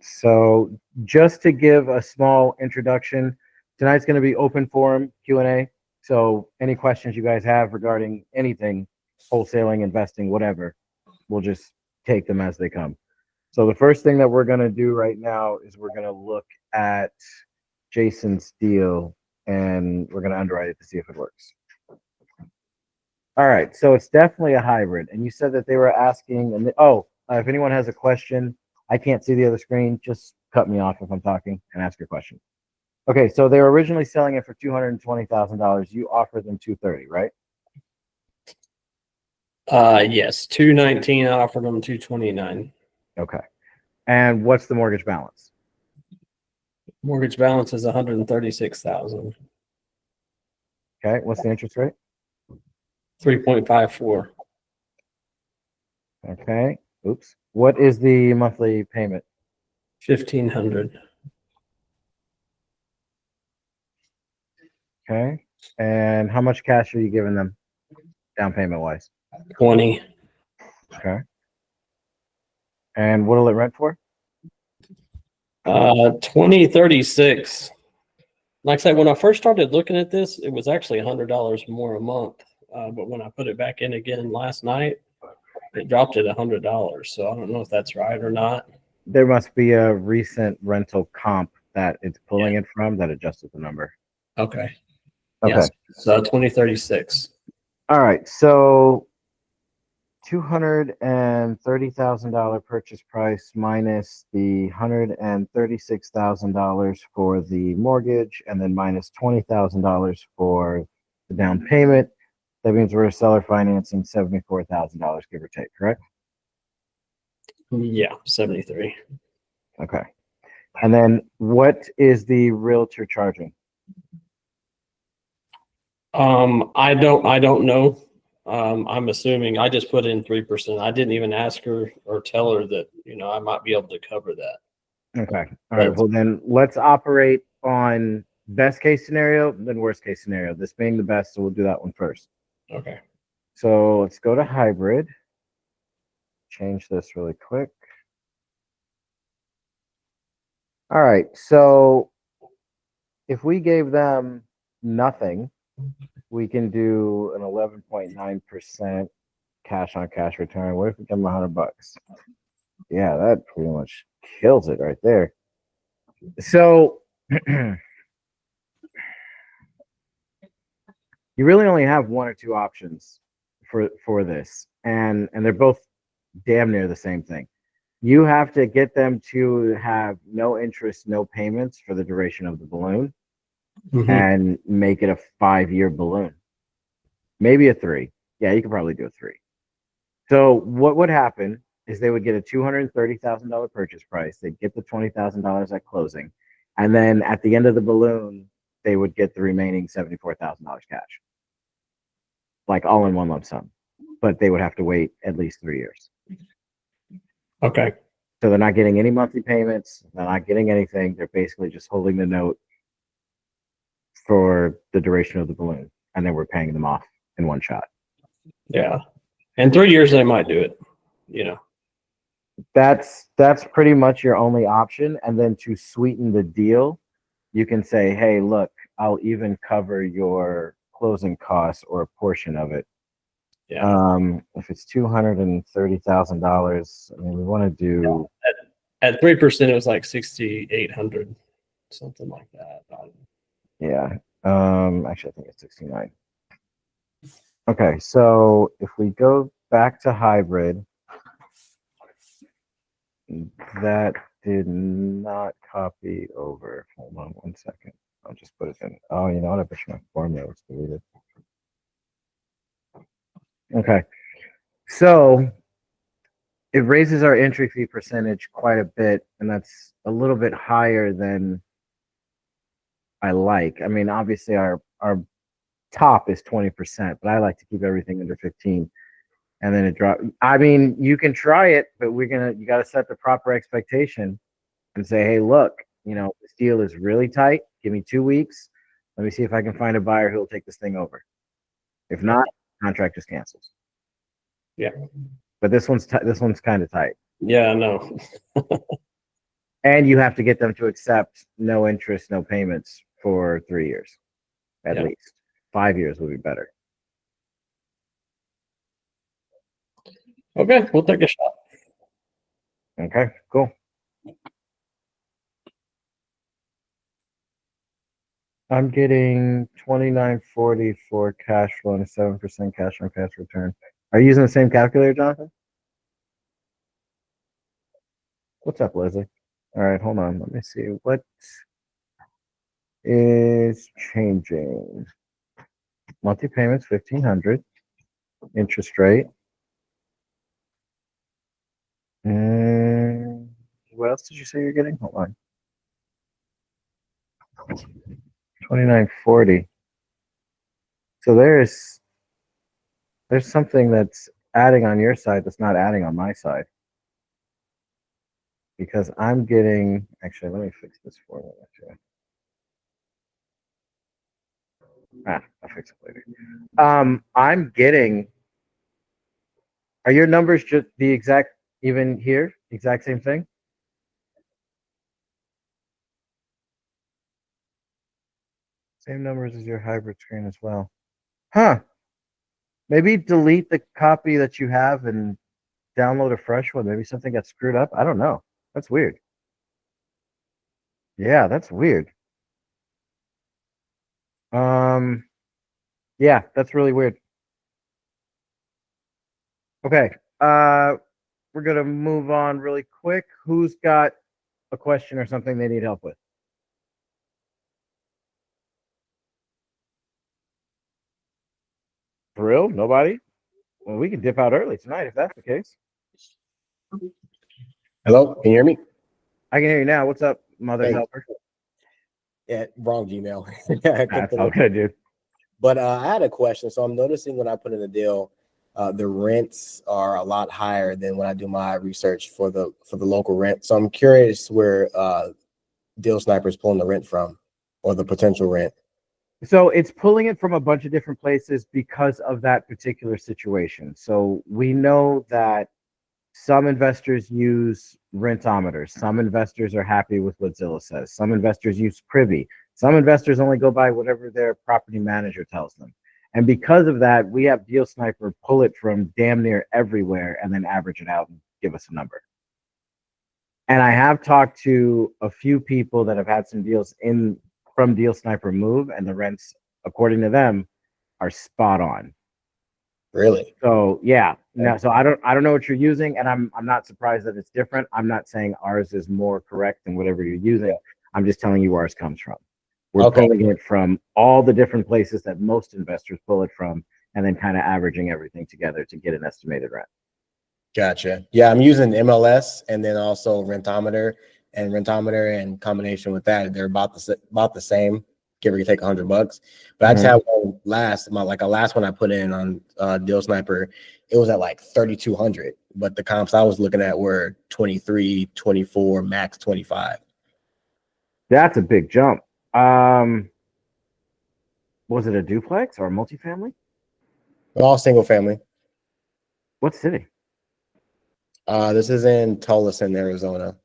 So just to give a small introduction, tonight's going to be open forum Q&A. So any questions you guys have regarding anything, wholesaling, investing, whatever, we'll just take them as they come. So the first thing that we're going to do right now is we're going to look at Jason's deal and we're going to underwrite it to see if it works. All right, so it's definitely a hybrid. And you said that they were asking, and if anyone has a question, I can't see the other screen. Just cut me off if I'm talking and ask your question. Okay, so they were originally selling it for $220,000. You offered them $230,000, right? Yes, $219. I offered them $229. Okay. And what's the mortgage balance? Mortgage balance is $136,000. Okay. What's the interest rate? 3.54. Okay. Oops. What is the monthly payment? $1,500. Okay. And how much cash are you giving them down payment wise? $20. Okay. And what'll it rent for? $20.36. Like I said, when I first started looking at this, it was actually $100 more a month. But when I put it back in again last night, it dropped it $100. So I don't know if that's right or not. There must be a recent rental comp that it's pulling it from that adjusted the number. Okay. Okay. Yes. So 2036. All right. So $230,000 purchase price minus the $136,000 for the mortgage, and then minus $20,000 for the down payment. That means we're seller financing $74,000, give or take, correct? Yeah, 73. Okay. And then what is the realtor charging? I don't know. I'm assuming I just put in 3%. I didn't even ask her or tell her that, I might be able to cover that. Okay. All right. Well, then let's operate on best case scenario, then worst case scenario. This being the best, so we'll do that one first. Okay. So let's go to hybrid. Change this really quick. All right. So if we gave them nothing, we can do an 11.9% cash on cash return. What if we give them $100? Yeah, that pretty much kills it right there. So you really only have one or two options for this, and they're both damn near the same thing. You have to get them to have no interest, no payments for the duration of the balloon, and make it a 5-year balloon, maybe a 3. Yeah, you could probably do a 3. So what would happen is they would get a $230,000 purchase price. They'd get the $20,000 at closing, and then at the end of the balloon, they would get the remaining $74,000 cash, like all in one lump sum. But they would have to wait at least 3 years. Okay. So they're not getting any monthly payments. They're not getting anything. They're basically just holding the note for the duration of the balloon, and then we're paying them off in one shot. Yeah. In 3 years, they might do it, That's pretty much your only option. And then to sweeten the deal, you can say, hey, look, I'll even cover your closing costs or a portion of it. Yeah. If it's $230,000, I mean, we want to do at 3%, it was like 6,800, something like that. Yeah. Actually, I think it's 69. Okay, so if we go back to hybrid, that did not copy over. Hold on 1 second. I'll just put it in. Oh, you know what? I bet my formula was deleted. Okay, so it raises our entry fee percentage quite a bit, and that's a little bit higher than I like. I mean, obviously our top is 20%, but I like to keep everything under 15. And then it dropped. I mean, you can try it, but you got to set the proper expectation and say, hey, look, this deal is really tight. Give me 2 weeks. Let me see if I can find a buyer who will take this thing over. If not, contract just cancels. Yeah. But this one's kind of tight. Yeah, I know. And you have to get them to accept no interest, no payments for 3 years at Yeah. least. 5 years would be better. Okay, we'll take a shot. Okay, cool. I'm getting 29.40 for cash flow and a 7% cash on cash return. Are you using the same calculator, Jonathan? What's up, Leslie? All right, hold on. Let me see what is changing. Monthly payments 1,500. Interest rate. And what else did you say you're getting? Hold on. 29.40. So there's something that's adding on your side that's not adding on my side. Because I'm getting, actually, let me fix this for you. I'll fix it later. I'm getting, are your numbers just the exact, even here, exact same thing? Same numbers as your hybrid screen as well. Huh. Maybe delete the copy that you have and download a fresh one. Maybe something got screwed up. I don't know. That's weird. Yeah, that's weird. Yeah, that's really weird. Okay. We're gonna move on really quick. Who's got a question or something they need help with? For real? Nobody? Well, we can dip out early tonight if that's the case. Hello, can you hear me? I can hear you now. What's up, mother's Hey. helper? Yeah, wrong Gmail. I That's all good, dude. But I had a question. So I'm noticing when I put in a deal, the rents are a lot higher than when I do my research for the local rent. So I'm curious where Deal Sniper is pulling the rent from, or the potential rent. So it's pulling it from a bunch of different places because of that particular situation. So we know that some investors use rentometers. Some investors are happy with what Zillow says. Some investors use Privy. Some investors only go by whatever their property manager tells them. And because of that, we have Deal Sniper pull it from damn near everywhere and then average it out and give us a number. And I have talked to a few people that have had some deals in from Deal Sniper move, and the rents, according to them, are spot on. Really? So yeah, no, so I don't know what you're using, and I'm not surprised that it's different. I'm not saying ours is more correct than whatever you're using. I'm just telling you where ours comes from. We're Okay. pulling it from all the different places that most investors pull it from, and then kind of averaging everything together to get an estimated rent. Gotcha. Yeah, I'm using MLS and then also Rentometer, and Rentometer in combination with that, they're about the same, give or take $100. But I just had one last one I put in on Deal Sniper. It was at like 3,200, but the comps I was looking at were 23, 24, max 25. That's a big jump. Was it a duplex or a multifamily? All single family. What city? This is in Tolleson, Arizona.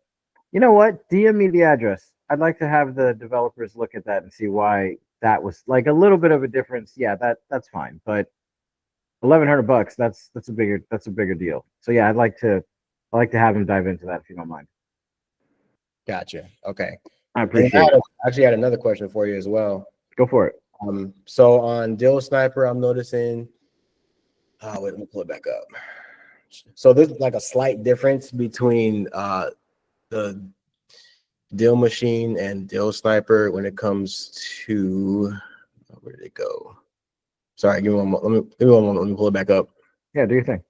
You know what? DM me the address. I'd like to have the developers look at that and see why that was like a little bit of a difference. Yeah, that's fine. But $1,100, that's a bigger deal. So yeah, I'd like to have him dive into that if you don't mind. Gotcha. Okay. I appreciate it. Actually had another question for you as well. Go for it. So on Deal Sniper, I'm noticing. Wait, let me pull it back up. So there's like a slight difference between the Deal Machine and Deal Sniper when it comes to where did it go? Sorry, give me one moment. Let me pull it back up. Yeah, do your thing.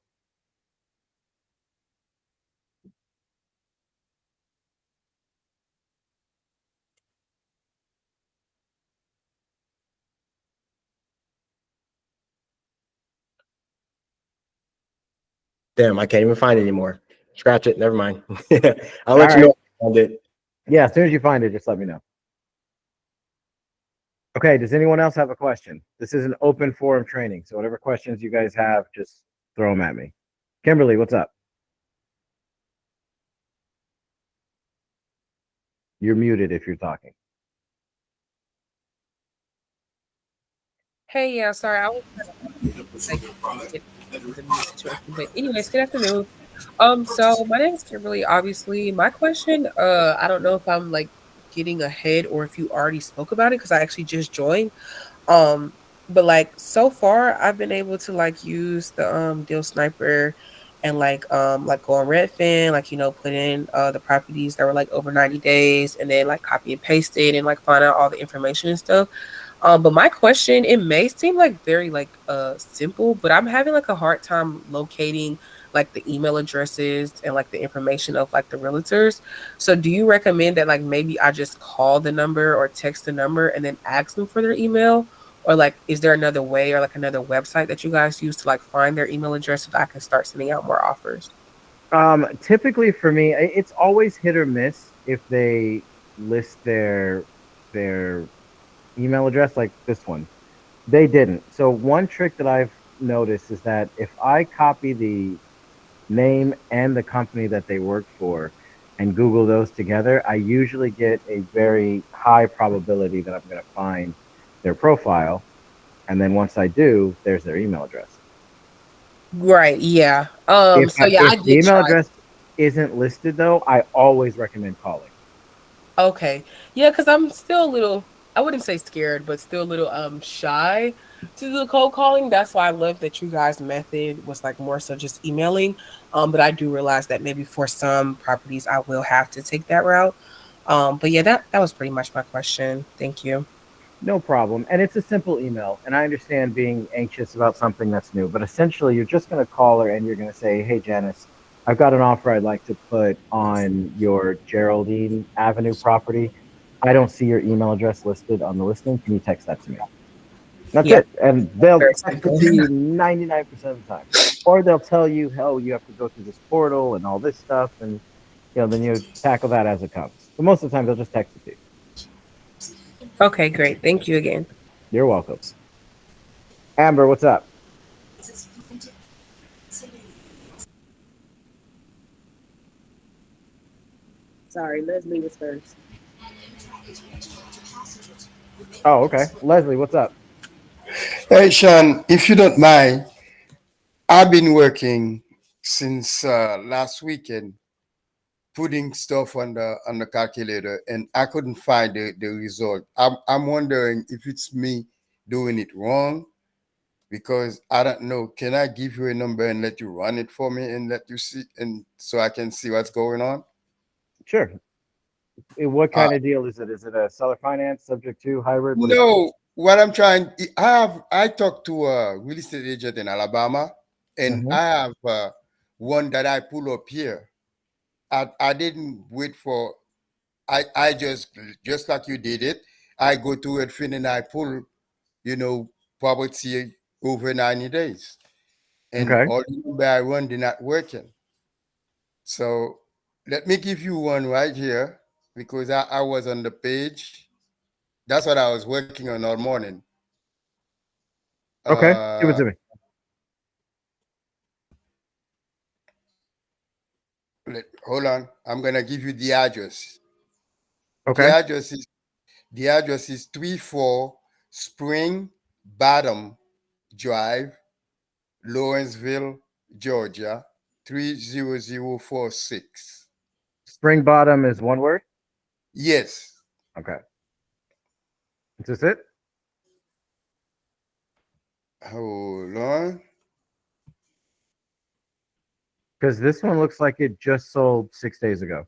Damn, I can't even find it anymore. Scratch it. Never mind. I'll All let you know right. if I found it. Yeah, as soon as you find it, just let me know. Okay, does anyone else have a question? This is an open forum training, so whatever questions you guys have, just throw them at me. Kimberly, what's up? You're muted if you're talking. Hey, yeah, sorry, I was like get the mute situation. But anyways, good afternoon. So my name is Kimberly. Obviously, my question, I don't know if I'm like getting ahead or if you already spoke about it because I actually just joined. Um, but like so far, I've been able to like use the Deal Sniper and like go on Redfin, like put in the properties that were like over 90 days, and then like copy and paste it and like find out all the information and stuff. But my question, it may seem like very like simple, but I'm having like a hard time locating like the email addresses and like the information of like the realtors. So do you recommend that like maybe I just call the number or text the number and then ask them for their email? Or like is there another way or like another website that you guys use to like find their email address so that I can start sending out more offers? Typically for me, it's always hit or miss if they list their email address like this one. They didn't. So one trick that I've noticed is that if I copy the name and the company that they work for and Google those together, I usually get a very high probability that I'm going to find their profile. And then once I do, there's their email address. Right, yeah. So yeah, If I the did email try. address isn't listed though, I always recommend calling. Okay. Yeah, because I'm still a little, I wouldn't say scared, but still a little shy to do the cold calling. That's why I love that you guys' method was like more so just emailing. But I do realize that maybe for some properties I will have to take that route. But yeah, that was pretty much my question. Thank you. No problem. And it's a simple email. And I understand being anxious about something that's new, but essentially you're just going to call her and you're going to say, "Hey, Janice, I've got an offer I'd like to put on your Geraldine Avenue property. I don't see your email address listed on the listing. Can you text that to me?" That's Yeah, it. And they'll very text it simple. to you 99% of the time. Or they'll tell you, "Oh, you have to go through this portal and all this stuff." And, then you tackle that as it comes. But most of the time, they'll just text it to you. Okay, great. Thank you again. You're welcome. Amber, what's up? Sorry, Leslie was first. Oh, okay. Leslie, what's up? Hey, Sean, if you don't mind, I've been working since last weekend putting stuff on the calculator, and I couldn't find the result. I'm wondering if it's me doing it wrong because I don't know. Can I give you a number and let you run it for me and let you see, and so I can see what's going on? Sure. What Uh, kind of deal is it? Is it a seller finance, subject to hybrid? What is it? no, what I'm trying, I talked to a real estate agent in Alabama, and Hmm. I have one that I pull up here. I didn't wait for I just like you did it. I go to Redfin and I pull, you know, property over 90 days. And Okay. all the number I run they're not working. So let me give you one right here because I was on the page. That's what I was working on all morning. Okay. Give it Uh to me. hold on. I'm gonna give you the address. The Okay. address is the address is 34 Spring Bottom Drive, Lawrenceville, Georgia, 30046. Spring bottom is one word. Yes. Okay. Is this it? Hold on. Because this one looks like it just sold 6 days ago.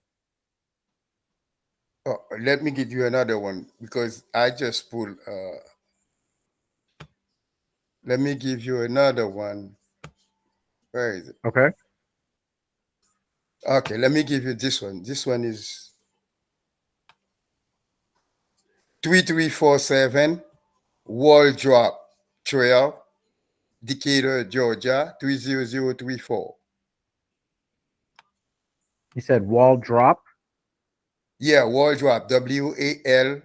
Oh, let me give you another one because I just pulled. Let me give you another one. Where is it? Okay. Okay, let me give you this one. This one is 3347 Wall Drop Trail, Decatur, Georgia, 30034. You said wall drop. Yeah, Wall Drop, WALDROP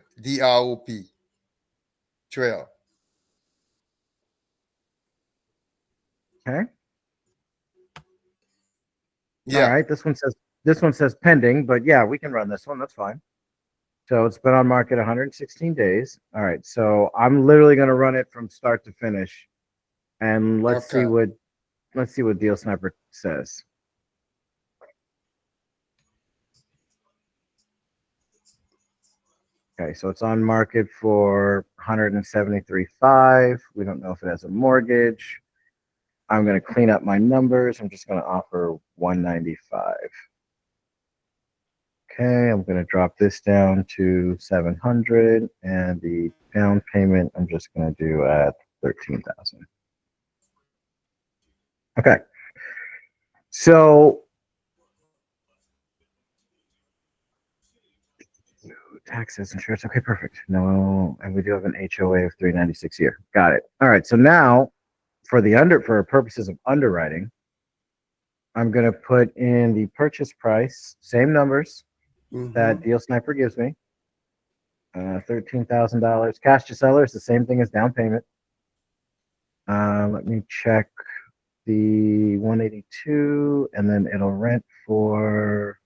Trail. Okay. All Yeah. right. This one says pending, but yeah, we can run this one. That's fine. So it's been on market 116 days. All right. So I'm literally going to run it from start to finish, and let's Okay. see what Deal Sniper says. Okay, so it's on market for 173.5. We don't know if it has a mortgage. I'm going to clean up my numbers. I'm just going to offer 195. Okay, I'm going to drop this down to 700, and the down payment I'm just going to do at 13,000. Okay. So taxes, insurance. Okay, perfect. No, and we do have an HOA of 396 a year. Got it. All right. So now for purposes of underwriting, I'm going to put in the purchase price, same numbers that Mhm. Deal Sniper gives me. $13,000. Cash to seller is the same thing as down payment. Let me check the 182, and then it'll rent for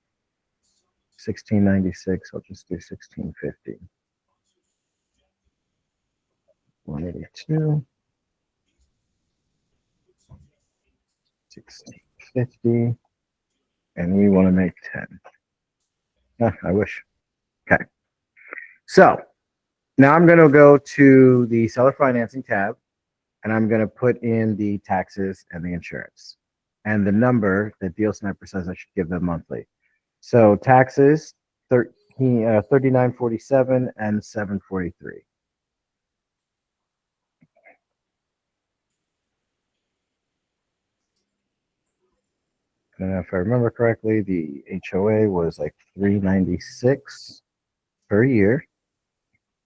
1696. I'll just do 1650. 182, 1650, and we want to make 10. I wish. Okay. So now I'm going to go to the seller financing tab, and I'm going to put in the taxes and the insurance and the number that Deal Sniper says I should give them monthly. So taxes, 3947 and 743. And if I remember correctly, the HOA was like 396 per year.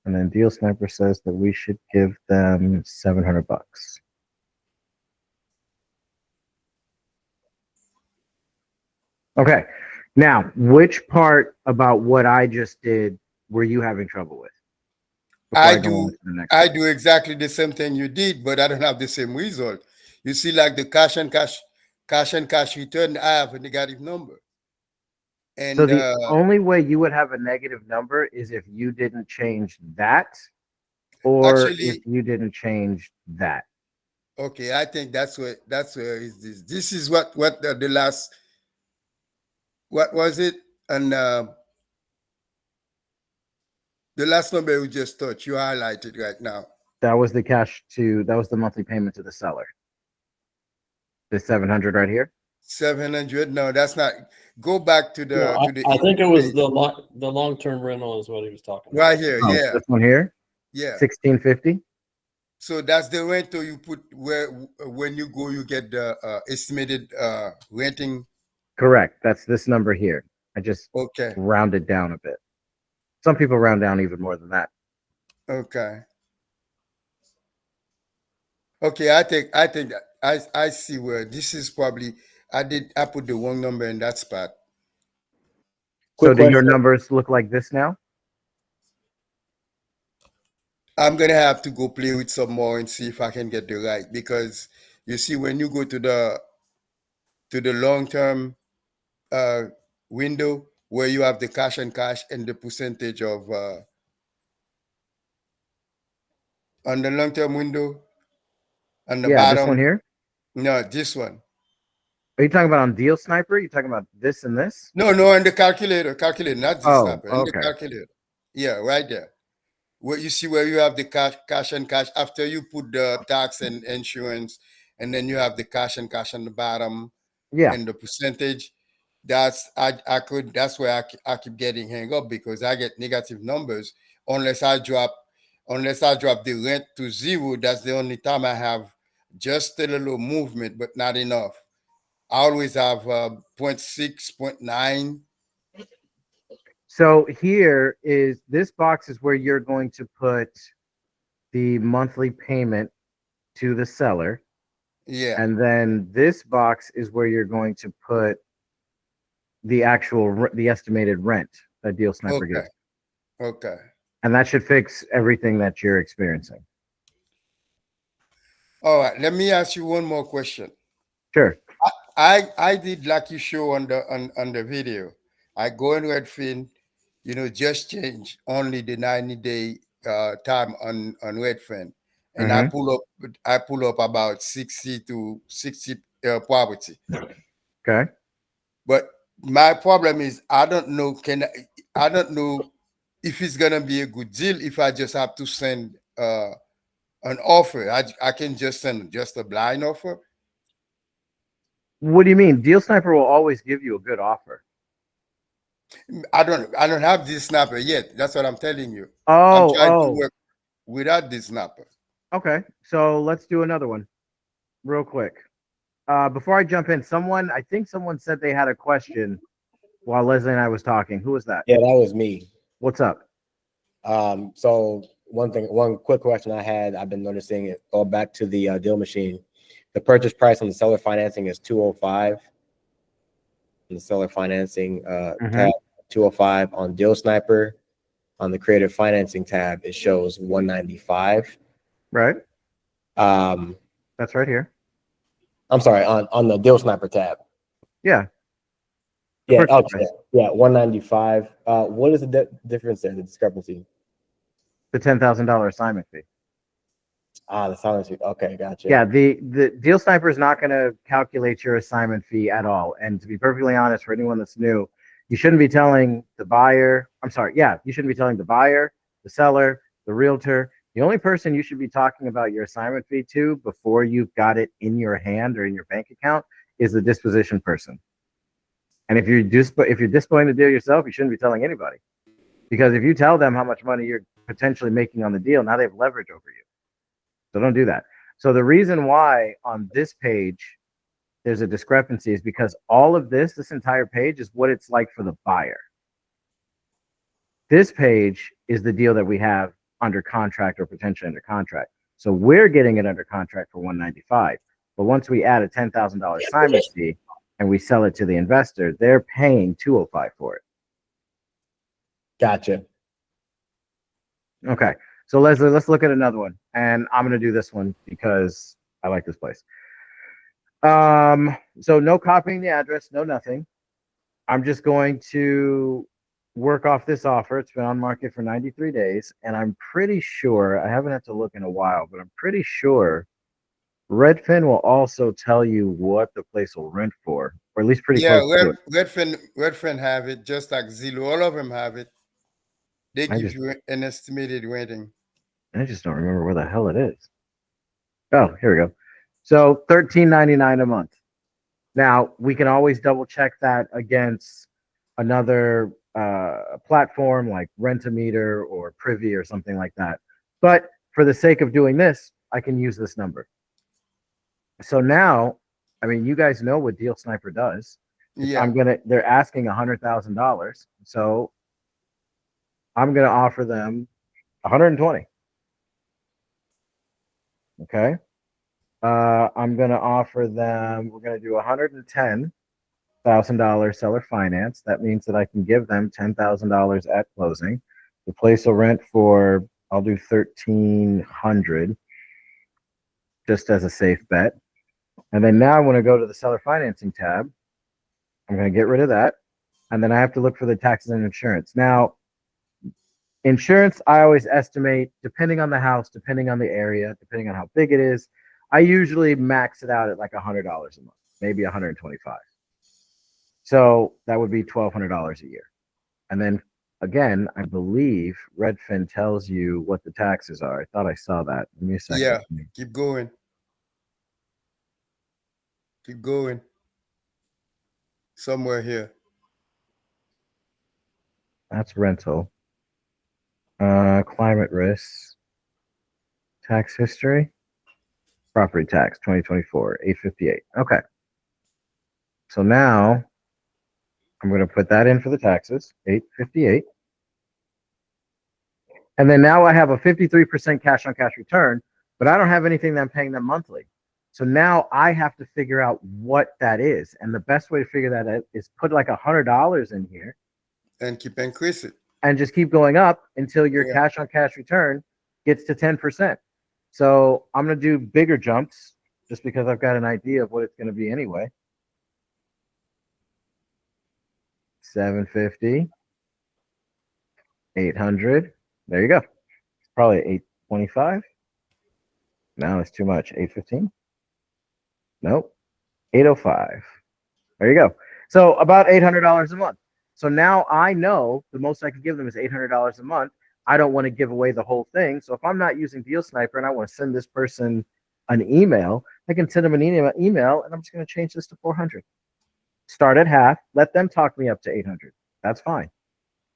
And then Deal Sniper says that we should give them 700 bucks. Okay. Now, which part about what I just did were you having trouble with? Before I go on do to the next I part? do exactly the same thing you did, but I don't have the same result. You see, like the cash and cash return, I have a negative number. So And the only way you would have a negative number is if you didn't change that, or if actually, you didn't change that. okay, I think that's where is this. This is what the last, what was it? And the last number you just touched, you highlighted right now. That was the monthly payment to the seller. The 700 right here. 700. No, that's not. Go back to No, the I think it was page. the long-term rental is what he was talking Right about. here. Oh, Yeah, this one here, yeah. 1650. So that's the rental you put where when you go, you get the estimated renting. Correct. That's this number here. I just Okay, rounded down a bit. Some people round down even more than that. okay, okay. I think that I see where this is probably. I put the wrong number in that spot. So Quick do your question. numbers look like this now? I'm gonna have to go play with some more and see if I can get the right, because you see when you go to the long term uh, window where you have the cash and cash and the percentage of on the long term window on the Yeah, this one bottom. here. No, this one. Are you talking about on Deal Sniper? Are you talking about this and this? No, no, in the calculator, not this Oh, snapper, in the okay. calculator. Yeah, right there. Where you see where you have the cash and cash after you put the tax and insurance, and then you have the cash and cash on the bottom Yeah. and the percentage. That's where I keep getting hang up, because I get negative numbers unless I drop the rent to zero. That's the only time I have just a little movement, but not enough. I always have zero point 0.6, zero point 0.9. So here is this box is where you're going to put the monthly payment to the seller. Yeah. And then this box is where you're going to put the estimated rent that Deal Sniper Okay. gives. Okay. And that should fix everything that you're experiencing. All right. Let me ask you one more question. Sure. I did like you show on the video. I go in Redfin just change only the 90-day time on Redfin, and Mhm. I pull up about 60 property. Okay. But my problem is I don't know if it's gonna be a good deal if I just have to send an offer. I can just send just a blind offer. What do you mean? Deal Sniper will always give you a good offer. I don't have this snapper yet. That's what I'm telling you. I'm Oh, trying to oh. work without this snapper. Okay. So let's do another one real quick. Before I jump in, I think someone said they had a question while Leslie and I was talking. Who was that? Yeah, that was me. What's up? So one quick question I had, I've been noticing it go back to the deal machine. The purchase price on the seller financing is 205. On the seller financing tab, 205 on Deal Sniper. On the creative financing tab, it shows 195. Right. Um, That's right here. I'm sorry, on the Deal Sniper tab. Yeah. The Yeah, purchase okay. price. Yeah, 195. What is the difference there, the discrepancy? The $10,000 assignment fee. The silence fee. Okay, gotcha. Yeah, the Deal Sniper is not going to calculate your assignment fee at all. And to be perfectly honest, for anyone that's new, you shouldn't be telling the buyer. I'm sorry. Yeah, you shouldn't be telling the buyer, the seller, the realtor. The only person you should be talking about your assignment fee to before you've got it in your hand or in your bank account is the disposition person. And if you're dispoing the deal yourself, you shouldn't be telling anybody, because if you tell them how much money you're potentially making on the deal, now they have leverage over you. So don't do that. So the reason why on this page there's a discrepancy is because all of this entire page is what it's like for the buyer. This page is the deal that we have under contract or potentially under contract. So we're getting it under contract for 195. But once we add a $10,000 assignment fee and we sell it to the investor, they're paying 205 for it. Gotcha. Okay. So Leslie, let's look at another one. And I'm going to do this one because I like this place. So no copying the address, no nothing. I'm just going to work off this offer. It's been on market for 93 days, and I'm pretty sure, I haven't had to look in a while, but I'm pretty sure Redfin will also tell you what the place will rent for, or at least pretty Yeah, close to it. Redfin have it just like Zillow. All of them have it. They I give just you an estimated renting. I just don't remember where the hell it is. Oh, here we go. So $13.99 a month. Now we can always double check that against another platform like Rent-A-Meter or Privy or something like that. But for the sake of doing this, I can use this number. So now, I mean, you guys know what Deal Sniper does. Yeah. They're asking $100,000. So I'm gonna offer them 120. Okay. I'm gonna offer them. We're gonna do $110,000 seller finance. That means that I can give them $10,000 at closing. The place will rent for. I'll do 1,300, just as a safe bet. And then now I want to go to the seller financing tab. I'm going to get rid of that, and then I have to look for the taxes and insurance. Now, insurance, I always estimate, depending on the house, depending on the area, depending on how big it is. I usually max it out at like $100 a month, maybe 125. So that would be $1,200 a year. And then again, I believe Redfin tells you what the taxes are. I thought I saw that. Give me a second. Yeah. Keep going. Keep going. Somewhere here. That's rental. Climate risks. Tax history. Property tax 2024, 858. Okay. So now I'm going to put that in for the taxes, 858. And then now I have a 53% cash on cash return, but I don't have anything that I'm paying them monthly. So now I have to figure out what that is. And the best way to figure that out is put like $100 in here And keep increasing. and just keep going up until your Yeah. cash on cash return gets to 10%. So I'm going to do bigger jumps just because I've got an idea of what it's going to be anyway. 750. 800. There you go. It's probably 825. No, it's too much. 815. Nope. 805. There you go. So about $800 a month. So now I know the most I can give them is $800 a month. I don't want to give away the whole thing. So if I'm not using Deal Sniper and I want to send this person an email, I can send them an email and I'm just going to change this to 400. Start at half. Let them talk me up to 800. That's fine.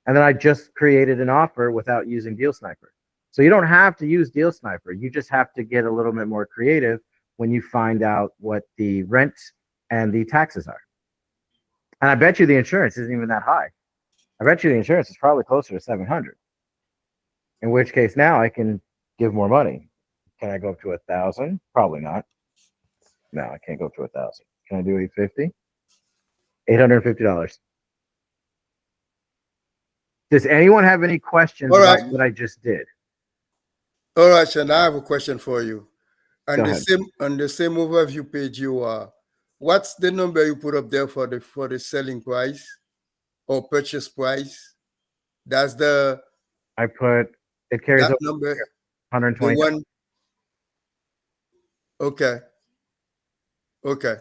And then I just created an offer without using Deal Sniper. So you don't have to use Deal Sniper. You just have to get a little bit more creative when you find out what the rent and the taxes are. And I bet you the insurance isn't even that high. I bet you the insurance is probably closer to 700. In which case now I can give more money. Can I go up to 1,000? Probably not. No, I can't go up to 1,000. Can I do 850? $850. Does anyone have any questions All about right. what I just did? All right, Sean, I have a question for you. Go ahead. On the same overview page you are, what's the number you put up there for the selling price or purchase price? That's the I put it carries that over number, the 120. one. Okay. Okay.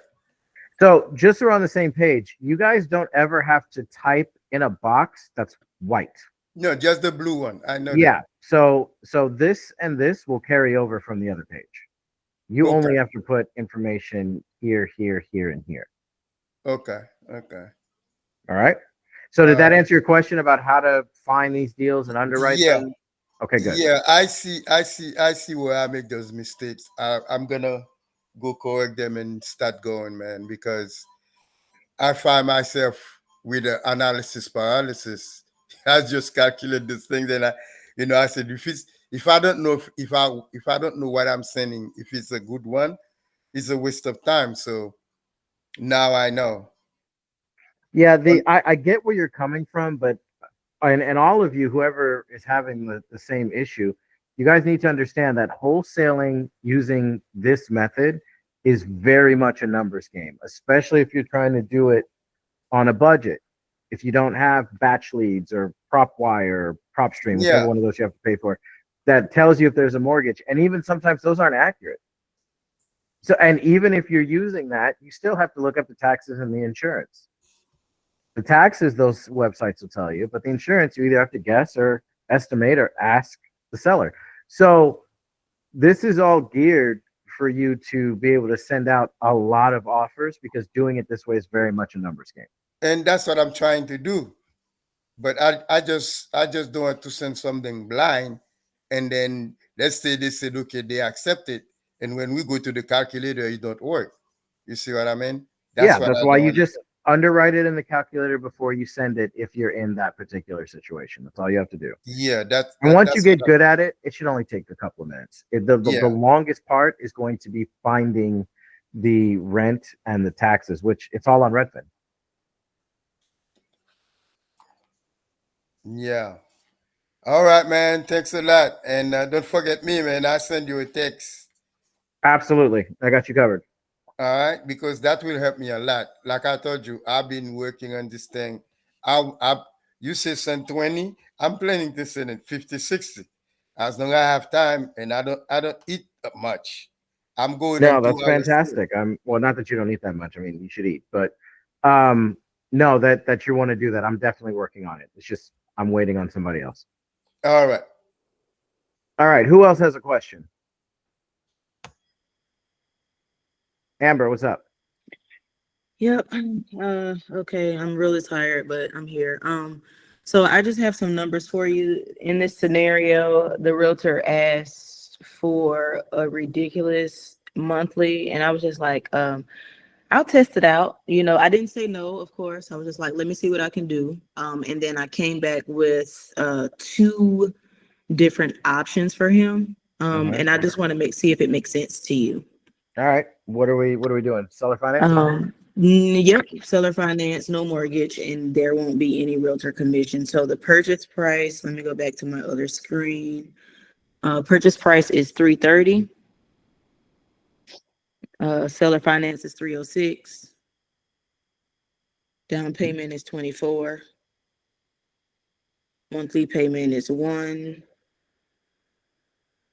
So just so we're on the same page, you guys don't ever have to type in a box that's white. No, just the blue one. I know Yeah. So this and this will carry over from the other page. You Okay. only have to put information here, here, here, and here. that. Okay. Okay. All right. So did that answer your question about how to find these deals and underwrite Yeah. them? Okay, good. Yeah, I see where I make those mistakes. I'm gonna go correct them and start going, man, because I find myself with the analysis paralysis. I just calculate this thing, then I said if I don't know if I don't know what I'm sending, if it's a good one, it's a waste of time. So now I know. Yeah, I get where you're coming from, but and all of you, whoever is having the same issue, you guys need to understand that wholesaling using this method is very much a numbers game, especially if you're trying to do it on a budget. If you don't have batch leads or prop wire or prop stream, whichever Yeah, one of those you have to pay for, that tells you if there's a mortgage. And even sometimes those aren't accurate. So, and even if you're using that, you still have to look up the taxes and the insurance. The taxes, those websites will tell you, but the insurance, you either have to guess or estimate or ask the seller. So this is all geared for you to be able to send out a lot of offers because doing it this way is very much a numbers game. and that's what I'm trying to do. But I just don't want to send something blind, and then let's say they said okay, they accept it, and when we go to the calculator, it don't work. You see what I mean? That's Yeah, what that's I why don't you want to just underwrite it in the calculator before you send it if you're in that particular situation. That's all you have to do. Yeah, And once you that's get what good at it, it should only take a couple of minutes. The yeah, longest part is going to be finding the rent and the taxes, which it's all on Redfin. yeah. All right, man. Thanks a lot, and don't forget me, man. I send you a text. Absolutely. I got you covered. All right, because that will help me a lot. Like I told you, I've been working on this thing. You say send 20, I'm planning to send it 50, 60. As long as I have time and I don't eat much. I'm going No, on that's 2 hours straight. fantastic. Well, not that you don't eat that much. I mean, you should eat, but no, that you want to do that. I'm definitely working on it. It's just I'm waiting on somebody else. All right. All right, who else has a question? Amber, what's up? Yep. Okay, I'm really tired, but I'm here. So I just have some numbers for you. In this scenario, the realtor asked for a ridiculous monthly, and I was just like, I'll test it out. I didn't say no, of course. I was just like, let me see what I can do. And then I came back with two different options for him. And I just want to see if it makes sense to you. All right, what are we doing? Seller finance? Yep, seller finance, no mortgage, and there won't be any realtor commission. So the purchase price, let me go back to my other screen. Purchase price is $330. Seller finance is $306. Down payment is $24. Monthly payment is 1.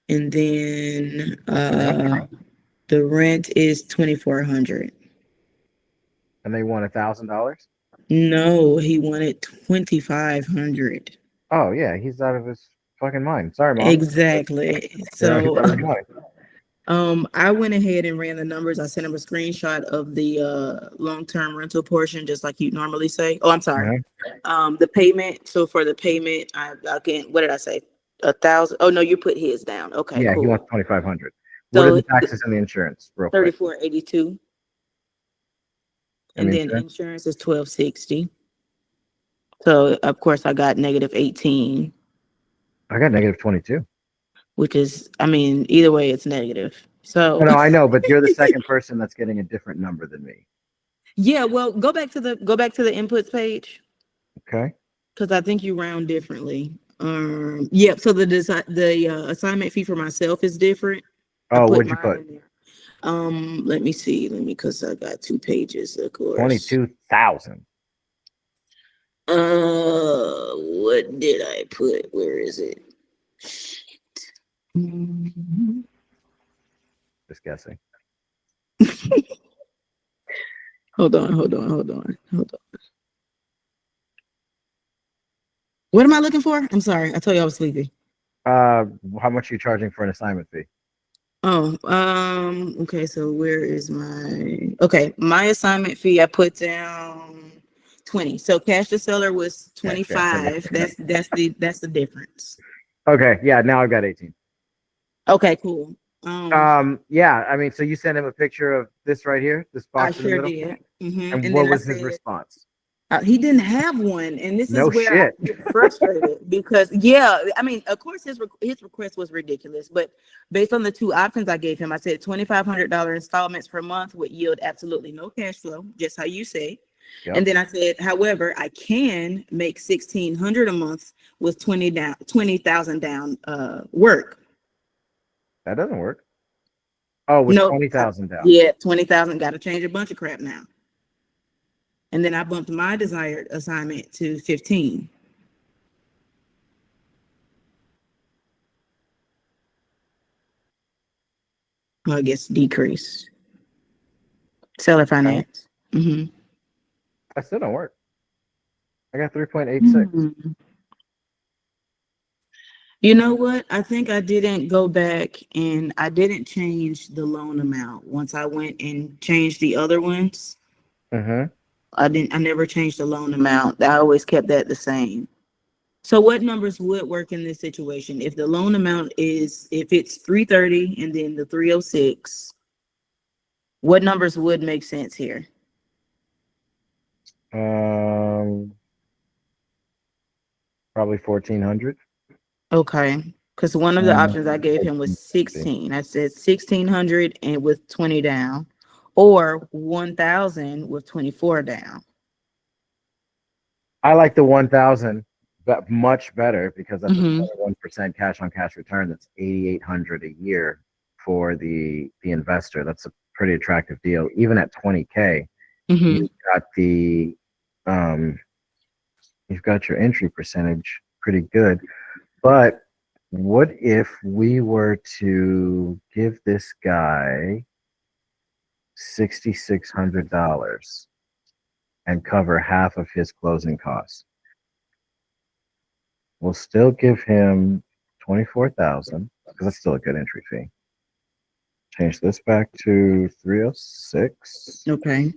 And then the rent is 2,400. And they want $1,000. No, he wanted 2,500. Oh yeah, he's out of his fucking mind. Sorry, mom. Exactly. Yeah, he's So out of his mind. I went ahead and ran the numbers. I sent him a screenshot of the long-term rental portion, just like you normally say. Oh, I'm sorry. The payment. So for the payment, I again, what did I say? 1,000. Oh no, you put his down. Okay, Yeah, cool. he wants 2,500. What are So the taxes and the insurance, real quick? 3,482. And And the then insurance is 1,260. So of course I got negative 18, I got negative 22. which is, I mean, either way it's negative. So No, I know, but you're the second person that's getting a different number than me. yeah, well, go back to the inputs page, Okay. because I think you round differently. Yep. So the assignment fee for myself is different. Oh, what'd you put? In there. Let me see. Because I got 2 pages, of course. 22,000. What did I put? Where is it? Just guessing. Hold on. What am I looking for? I'm sorry. I told you I was sleepy. How much are you charging for an assignment fee? Oh, okay. So where is my assignment fee? I put down 20. So cash to seller was 25. That's the difference. Okay, yeah, now I've got 18. Okay, cool. Yeah, I mean, so you sent him a picture of this right here, this I box in the sure middle? did. And then what I was his said, response? he didn't have one, and this No is where shit. I get frustrated because, yeah, I mean, of course, his request was ridiculous, but based on the 2 options I gave him, I said $2,500 installments per month would yield absolutely no cash flow, just how you say. Yep. And then I said, however, I can make $1,600 a month with 20,000 down work. That doesn't work. Oh, with 20,000 down. Yeah, 20,000. Got to change a bunch of crap now. And then I bumped my desired assignment to 15. Well, I guess decrease. Seller finance. That still don't work. I got 3.86. You know what? I think I didn't go back and I didn't change the loan amount once I went and changed the other ones. I never changed the loan amount. I always kept that the same. So what numbers would work in this situation? If the loan amount if it's 330 and then the 306, what numbers would make sense here? Probably 1,400. Okay. Because one of the options I gave him was 16. I said 1,600 and with 20 down, or 1,000 with 24 down. I like the 1,000, but much better because that's a 21% cash on cash return. That's 8,800 a year for the investor. That's a pretty attractive deal. Even at 20K, you've got your entry percentage pretty good. But what if we were to give this guy $6,600 and cover half of his closing costs? We'll still give him 24,000 because that's still a good entry fee. Change this back to 306. Okay.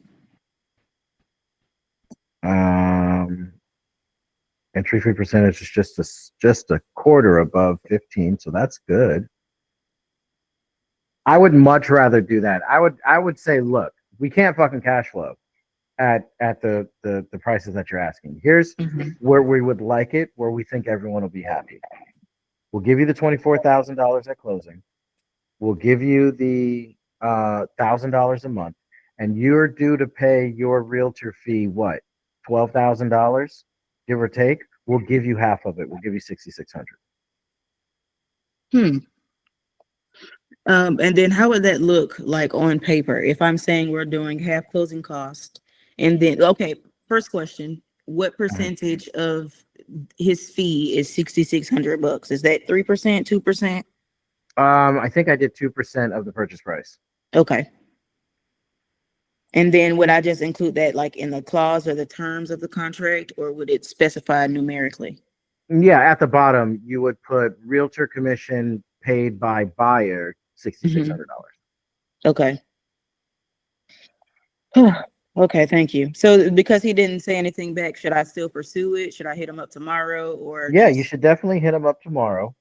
Entry fee percentage is just a quarter above 15, so that's good. I would much rather do that. I would say, look, we can't fucking cash flow at the prices that you're asking. Here's where we would like it, where we think everyone will be happy. We'll give you the $24,000 at closing. We'll give you the $1,000 a month, and you're due to pay your realtor fee what, $12,000, give or take. We'll give you half of it. We'll give you 6,600. And then how would that look like on paper if I'm saying we're doing half closing cost? And then, okay, first question, what percentage of his fee is $6,600. Is that 3%, 2%? I think I did 2% of the purchase price. Okay. And then would I just include that like in the clause or the terms of the contract, or would it specify numerically? Yeah, at the bottom you would put realtor commission paid by buyer $6,600. Okay. Okay, thank you. So because he didn't say anything back, should I still pursue it? Should I hit him up tomorrow or Yeah, just... you should definitely hit them up tomorrow.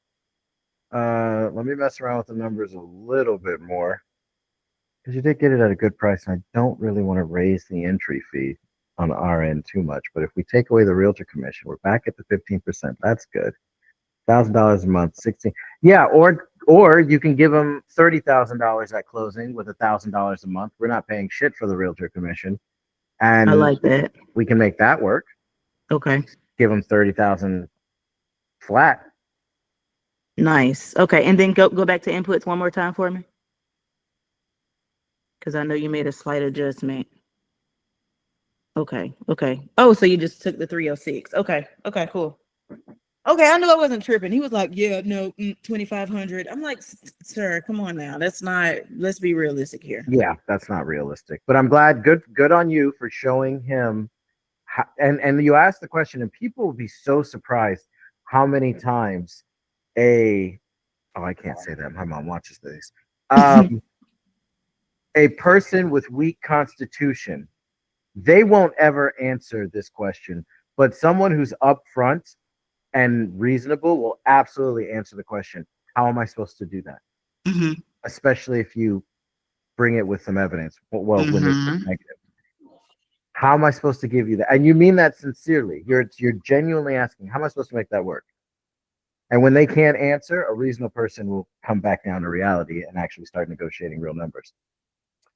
Let me mess around with the numbers a little bit more because you did get it at a good price. And I don't really want to raise the entry fee on our end too much. But if we take away the realtor commission, we're back at the 15%. That's good. $1,000 a month, 16. Yeah, or you can give them $30,000 at closing with $1,000 a month. We're not paying shit for the realtor commission, and I like that. we can make that work. Okay. Give them 30,000 flat. Nice. Okay. And then go back to inputs one more time for me. Because I know you made a slight adjustment. Okay. Okay. Oh, so you just took the 306. Okay. Okay, cool. Okay, I knew I wasn't tripping. He was like, yeah, no, 2,500. I'm like, sir, come on now. Let's be realistic here. Yeah, that's not realistic. But I'm glad. Good on you for showing him. And you asked the question, and people will be so surprised how many times I can't say that. My mom watches this. A person with weak constitution, they won't ever answer this question. But someone who's upfront and reasonable will absolutely answer the question. How am I supposed to do that? Mm-hmm. Especially if you bring it with some evidence. Well, when it's Mm-hmm. negative. How am I supposed to give you that? And you mean that sincerely. You're genuinely asking, how am I supposed to make that work? And when they can't answer, a reasonable person will come back down to reality and actually start negotiating real numbers.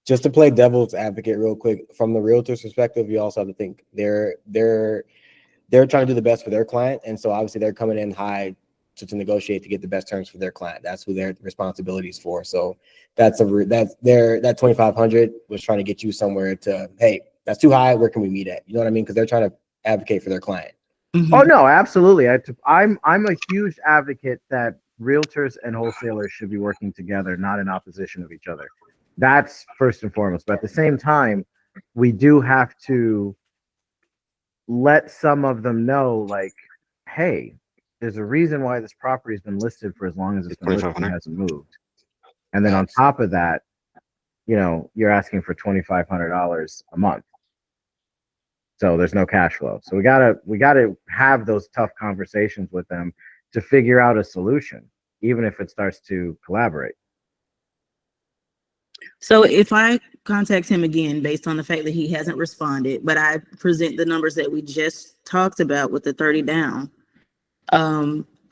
Just to play devil's advocate real quick, from the realtor's perspective, you also have to think they're trying to do the best for their client. And so obviously they're coming in high to negotiate to get the best terms for their client. That's who their responsibilities for. So that 2,500 was trying to get you somewhere to, hey, that's too high. Where can we meet at? You know what I mean? Because they're trying to advocate for their client. Mm-hmm. Oh no, absolutely. I'm a huge advocate that realtors and wholesalers should be working together, not in opposition of each other. That's first and foremost. But at the same time, we do have to let some of them know, like, hey, there's a reason why this property has been listed for as long as it's been listed and hasn't moved. And then on top of that, you're asking for $2,500 a month. So there's no cash flow. So we gotta have those tough conversations with them to figure out a solution, even if it starts to collaborate. So if I contact him again based on the fact that he hasn't responded, but I present the numbers that we just talked about with the 30 down,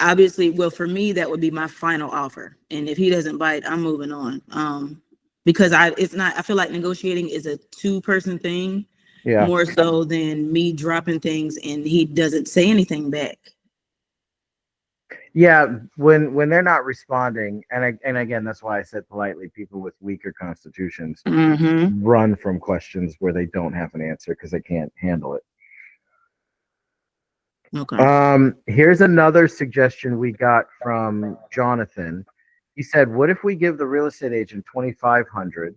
obviously, well, for me, that would be my final offer. And if he doesn't bite, I'm moving on. Because I feel like negotiating is a two-person thing. Yeah. More so than me dropping things and he doesn't say anything back. Yeah, when they're not responding, and again, that's why I said politely, people with weaker constitutions run from questions where they don't have an answer because they can't handle it. Okay. Here's another suggestion we got from Jonathan. He said, "What if we give the real estate agent 2,500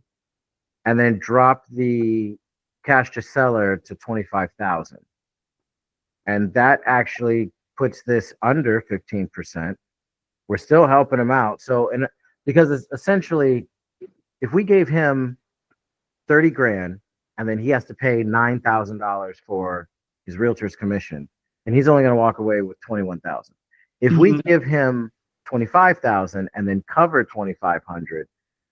and then drop the cash to seller to 25,000, and that actually puts this under 15%. We're still helping him out. So, and because it's essentially, if we gave him 30 grand and then he has to pay $9,000 for his realtor's commission, and he's only going to walk away with 21,000. If we give him 25,000 and then cover 2,500,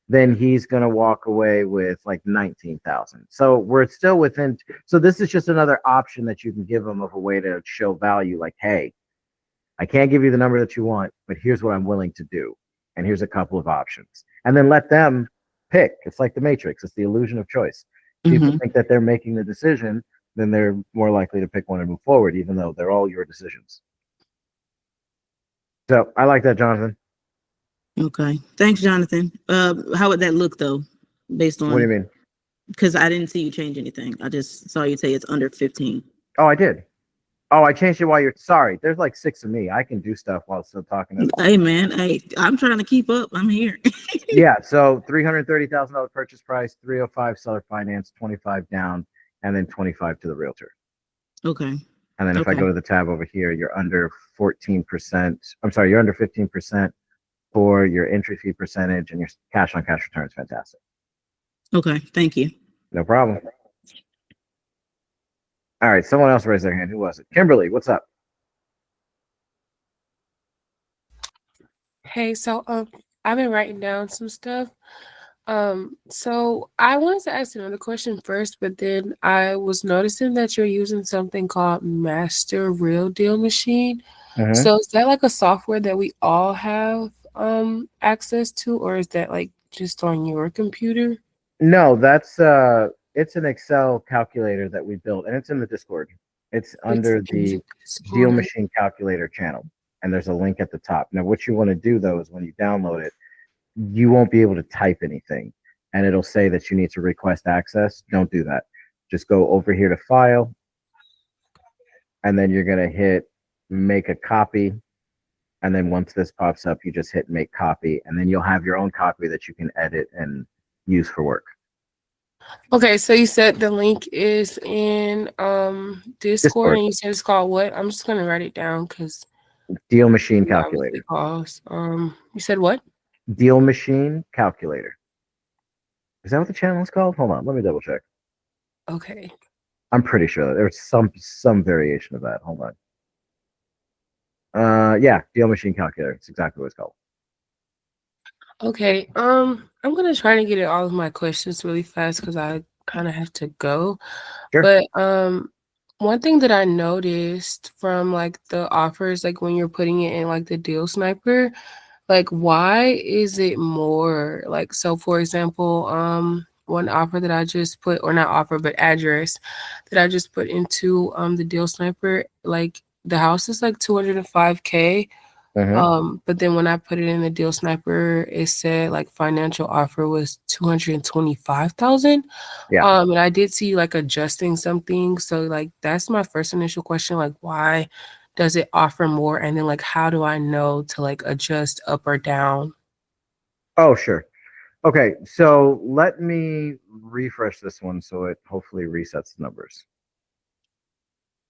then he's going to walk away with like 19,000. So we're still within. So this is just another option that you can give them of a way to show value. Like, hey, I can't give you the number that you want, but here's what I'm willing to do. And here's a couple of options. And then let them pick. It's like the Matrix. It's the illusion of choice. People think that they're making the decision, then they're more likely to pick one and move forward, even though they're all your decisions. So I like that, Jonathan. Okay. Thanks, Jonathan. How would that look though? Based on What do you mean? Because I didn't see you change anything. I just saw you say it's under 15. Oh, I did. Oh, I changed it while you're sorry. There's like 6 of me. I can do stuff while still talking to Hey man, I'm trying to keep up. I'm here. Yeah, so $330,000 purchase price, 305 seller finance, 25 down, and then 25 to the realtor. Okay. And then if I Okay. go to the tab over here, you're under 14%. I'm sorry, you're under 15% for your entry fee percentage, and your cash on cash return is fantastic. Okay. Thank you. No problem. All right, someone else raised their hand. Who was it? Kimberly, what's up? Hey, so I've been writing down some stuff. So I wanted to ask another question first, but then I was noticing that you're using something called Master Real Deal Machine. Mhm. So is that like a software that we all have access to, or is that like just on your computer? No, that's it's an Excel calculator that we built, and it's in the Discord. It's It's under in the the Deal Discord. Machine Calculator channel, and there's a link at the top. Now, what you want to do though is when you download it, you won't be able to type anything, and it'll say that you need to request access. Don't do that. Just go over here to File, and then you're gonna hit Make a Copy, and then once this pops up, you just hit Make Copy, and then you'll have your own copy that you can edit and use for work. Okay, so you said the link is in Discord, Discord, and you said it's called what? I'm just gonna write it down because Deal Machine it obviously Calculator. calls. You said what? Deal Machine Calculator. Is that what the channel is called? Hold on, let me double check. Okay. I'm pretty sure there's some variation of that. Hold on. Yeah, Deal Machine Calculator. It's exactly what it's called. Okay. I'm gonna try to get at all of my questions really fast because I kind of have to go. Sure. But one thing that I noticed from like the offers, like when you're putting it in like the deal sniper, like why is it more like so for example, one offer that I just put or not offer but address that I just put into the deal sniper, like the house is like 205K. But then when I put it in the deal sniper, it said like financial offer was 225,000. Yeah. And I did see like adjusting something. So like that's my first initial question. Like why does it offer more? And then like how do I know to like adjust up or down? Oh, sure. Okay, so let me refresh this one so it hopefully resets the numbers.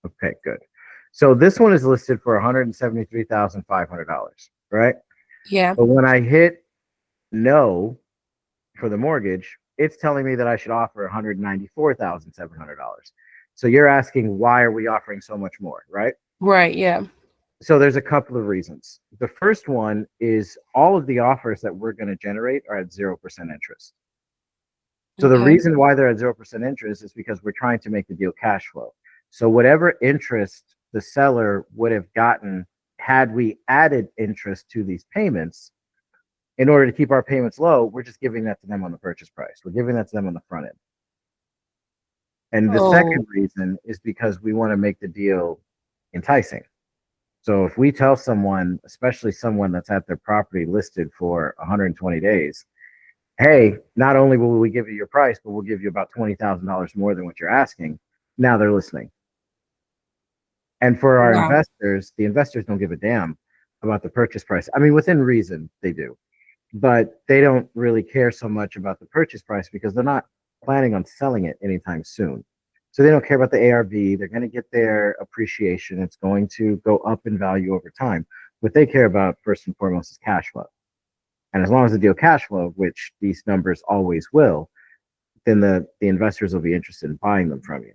Okay, good. So this one is listed for $173,500, right? Yeah. But when I hit no for the mortgage, it's telling me that I should offer $194,700. So you're asking why are we offering so much more, right? Right. Yeah. So there's a couple of reasons. The first one is all of the offers that we're going to generate are at 0% interest. So the Okay. reason why they're at 0% interest is because we're trying to make the deal cash flow. So whatever interest the seller would have gotten had we added interest to these payments, in order to keep our payments low, we're just giving that to them on the purchase price. We're giving that to them on the front end. And the Oh, second reason is because we want to make the deal enticing. So if we tell someone, especially someone that's at their property listed for 120 days, hey, not only will we give you your price, but we'll give you about $20,000 more than what you're asking. Now they're listening. And for our wow. investors, the investors don't give a damn about the purchase price. I mean, within reason, they do, but they don't really care so much about the purchase price because they're not planning on selling it anytime soon. So they don't care about the ARV. They're going to get their appreciation. It's going to go up in value over time. What they care about first and foremost is cash flow. And as long as the deal cash flow, which these numbers always will, then the investors will be interested in buying them from you.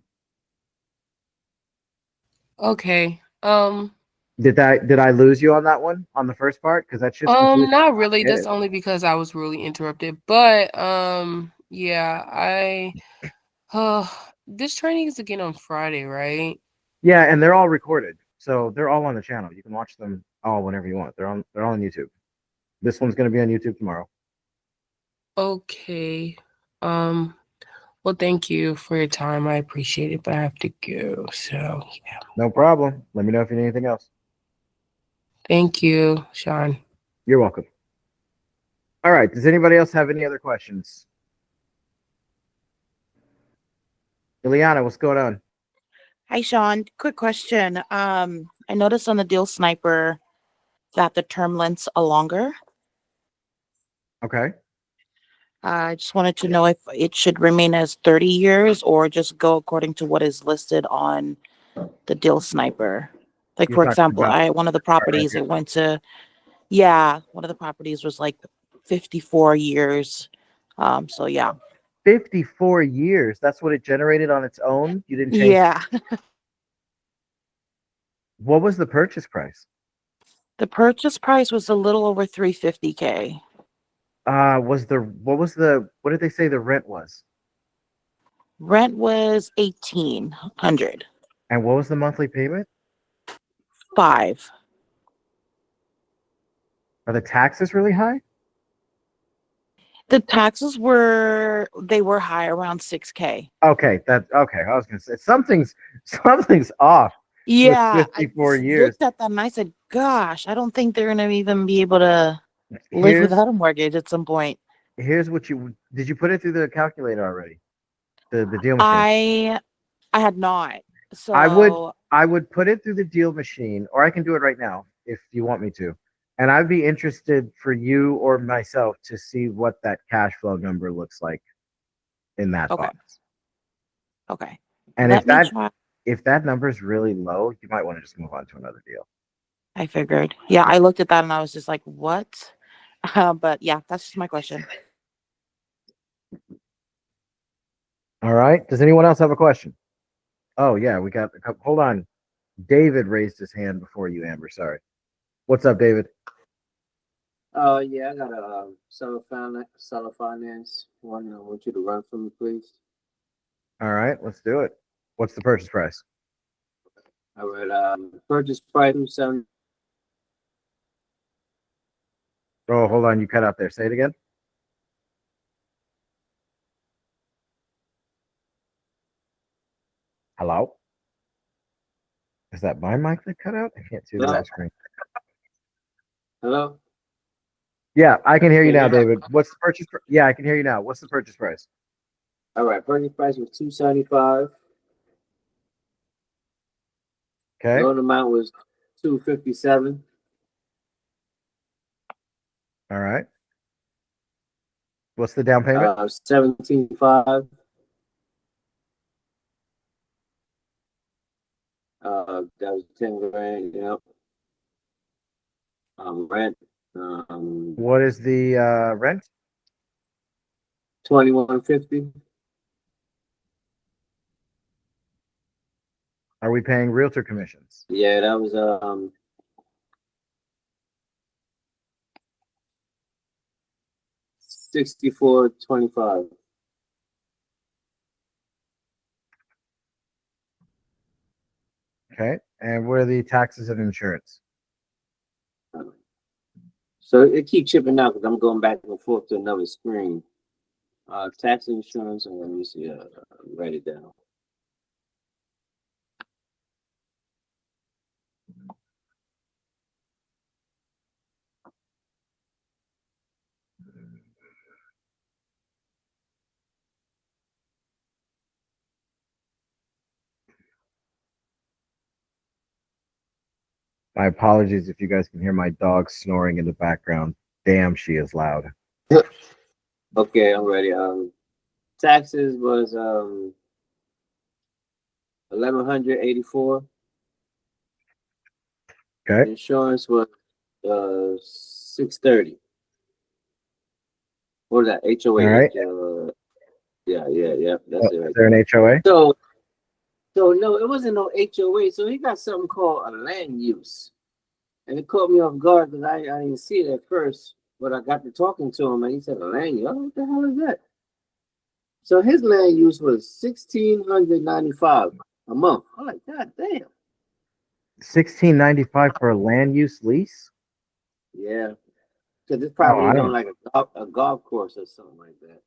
Okay. Did I lose you on that one on the first part? Because that's just completely Not really. get That's it. only because I was really interrupted. But yeah, this training is again on Friday, right? Yeah, and they're all recorded, so they're all on the channel. You can watch them all whenever you want. They're all on YouTube. This one's going to be on YouTube tomorrow. Okay. Um, well, thank you for your time. I appreciate it, but I have to go. So yeah. No problem. Let me know if you need anything else. Thank you, Sean. You're welcome. All right. Does anybody else have any other questions? Ileana, what's going on? Hi, Sean. Quick question. I noticed on the Deal Sniper that the term lengths are longer. Okay. I just wanted to know if it should remain as 30 years or just go according to what is listed on the Deal Sniper. Like, You're for talking example, about one of the properties, it went to, yeah, one of the properties was like 54 years. So yeah. 54 years. That's what it generated on its own. You didn't change. Yeah. What was the purchase price? The purchase price was a little over 350K. What did they say the rent was? Rent was 1,800. And what was the monthly payment? 5. Are the taxes really high? The taxes were high, around 6K. Okay, okay. I was gonna say something's off with Yeah, I 54 years. looked at that and I said, gosh, I don't think they're gonna even be able to live Here's without a mortgage at some point. here's what did you put it through the calculator already? The deal machine. I had not. I would So I would put it through the deal machine, or I can do it right now if you want me to. And I'd be interested for you or myself to see what that cash flow number looks like in that okay. box. Okay. And Let me try. if that number is really low, you might want to just move on to another deal. I figured. Yeah, I looked at that and I was just like, what? But yeah, that's just my question. All right. Does anyone else have a question? Oh yeah, we got a couple. Hold on. David raised his hand before you, Amber. Sorry. What's up, David? Yeah, I got a seller finance one. I want you to run for me, please. All right, let's do it. What's the purchase price? All right, purchase price 270. Oh, hold on. You cut out there. Say it again. Hello? Is that my mic that cut out? I can't see the Hello? whole screen. Hello? Yeah, I can hear you now, Yeah. David. What's the purchase? Yeah, I can hear you now. What's the purchase price? All right, purchase price was 275. Okay. Loan amount was 257. All right. What's the down payment? 17.5. That was 10 grand. Yep. Rent. What is the rent? 2150. Are we paying realtor commissions? Yeah, that was 64.25. Okay. And what are the taxes and insurance? So it keeps chipping out because I'm going back and forth to another screen. Tax insurance, and let me see, write it down. My apologies if you guys can hear my dog snoring in the background. Damn, she is loud. Okay, I'm ready. Taxes was 1,184. Okay. Insurance was 630. What is that? HOA. All right. Yeah. That's it. Is Right there an HOA? So no, it wasn't no HOA. So he got something called a land use, and it caught me off guard because I didn't see it at first. But I got to talking to him, and he said a land use. Oh, what the hell is that? So his land use was $1,695 a month. I'm like, God damn. $1,695 for a land use lease? Yeah, because it's Oh, probably I on don't. like a golf course or something like that.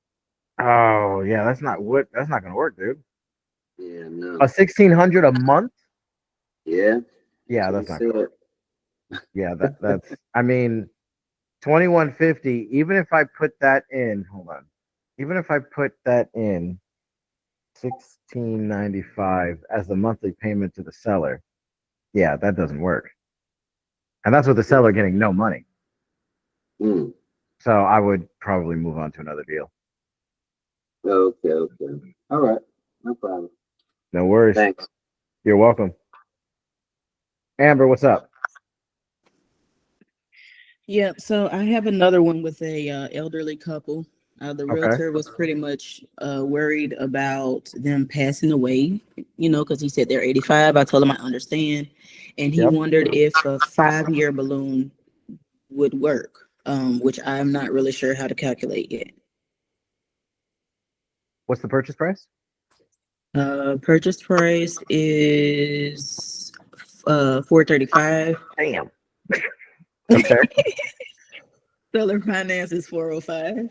Oh, yeah, that's not gonna work, dude. Yeah, no. A 1,600 a month? Yeah. Yeah, So that's he not said, gonna work. Yeah, that's. I mean, 2,150. Even if I put that in, hold on. Even if I put that in, $16.95 as the monthly payment to the seller. Yeah, that doesn't work. And that's with the seller getting no money. Hmm. So I would probably move on to another deal. Okay. All right. No problem. No worries. Thanks. You're welcome. Amber, what's up? Yep. So I have another one with a elderly couple. The Okay. realtor was pretty much worried about them passing away, because he said they're 85. I told him I understand. And he Yep. wondered if a 5-year balloon would work, which I'm not really sure how to calculate yet. What's the purchase price? Purchase price is $435. Damn. Okay. Seller finance is $405.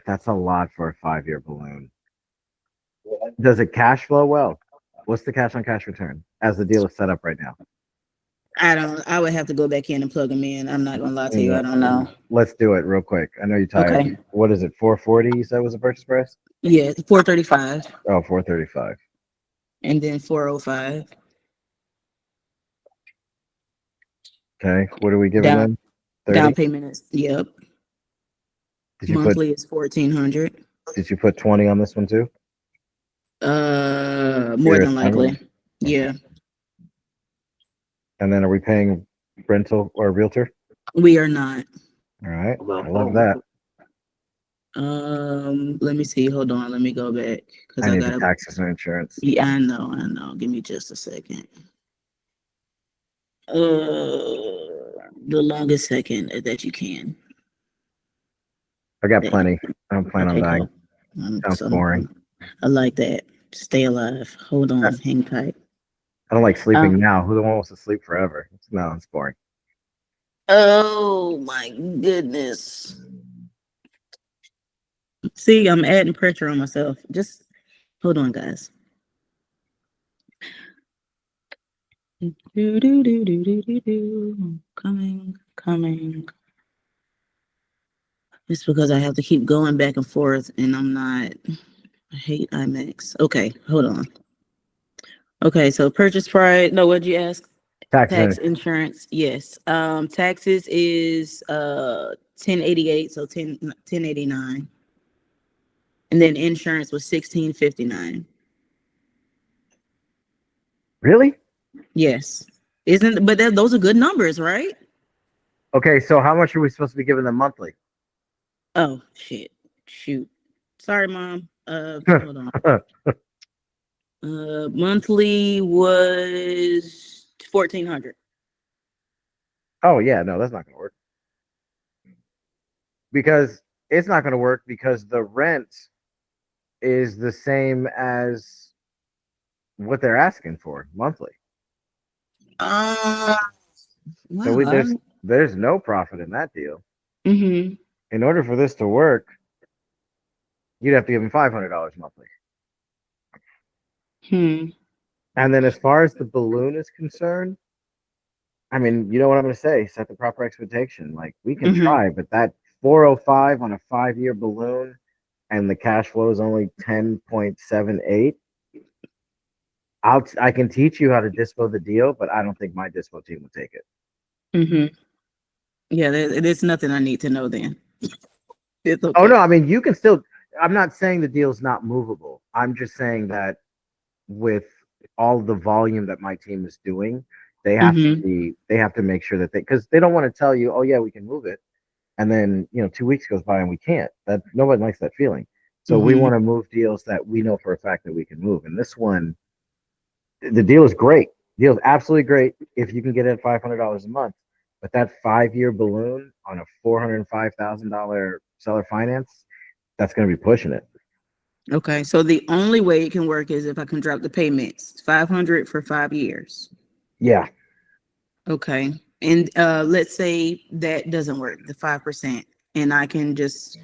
That's a lot for a 5-year balloon. Does it cash flow well? What's the cash on cash return as the deal is set up right now? I would have to go back in and plug them in. I'm not gonna lie to you. I don't know. Let's do it real quick. I know you're tired. Okay. What is it? 440 you said was the purchase price? Yeah, 435 Oh, 435. and then 405. Okay. What are we giving Down them? 30? down payment is Did you monthly is $1,400. did you put 20 on this one too? More You're than at 20? likely. Yeah, And then are we paying rental or realtor? we are not. All right. I love that. Let me see. Hold on. Let me go back because I I need the gotta. taxes and insurance. Yeah, I know. Give me just a second. The longest second that you can. I got There. plenty. I don't plan on Okay, dying. cool. Sounds boring. I like that. Stay alive. Hold on. Hang tight. I don't like sleeping now. Who the one wants to sleep forever? No, it's boring. Oh my goodness. See, I'm adding pressure on myself. Just hold on, guys. Coming. It's because I have to keep going back and forth, and I hate IMAX. Okay, hold on. Okay, so purchase price. No, what'd you ask? Tax insurance, yes. Taxes is 1088, so 1089. And then insurance was 1659. Really? Yes. Those are good numbers, right? Okay, so how much are we supposed to be giving them monthly? Oh shit. Shoot. Sorry, Mom. Hold on. Monthly was 1400. Oh yeah, no, that's not gonna work. Because it's not gonna work because the rent is the same as what they're asking for monthly. Wow. So there's no profit in that deal. Mm-hmm. In order for this to work, you'd have to give them $500 monthly. And then as far as the balloon is concerned, I mean, you know what I'm going to say? Set the proper expectation. Like we can try, but that 405 on a 5-year balloon and the cash flow is only 10.78. I can teach you how to dispo the deal, but I don't think my dispo team will take it. Yeah, there's nothing I need to know then. It's okay. Oh no, I mean you can still. I'm not saying the deal's not movable. I'm just saying that with all the volume that my team is doing, they have to make sure that because they don't want to tell you, oh yeah, we can move it, and then 2 weeks goes by and we can't. That nobody likes that feeling. So we want to move deals that we know for a fact that we can move. And this one, the deal is great. The deal is absolutely great if you can get it at $500 a month. But that 5-year balloon on a $405,000 seller finance, that's going to be pushing it. Okay, so the only way it can work is if I can drop the payments, $500 for 5 years. Yeah. Okay, and let's say that doesn't work, the 5%, and I can just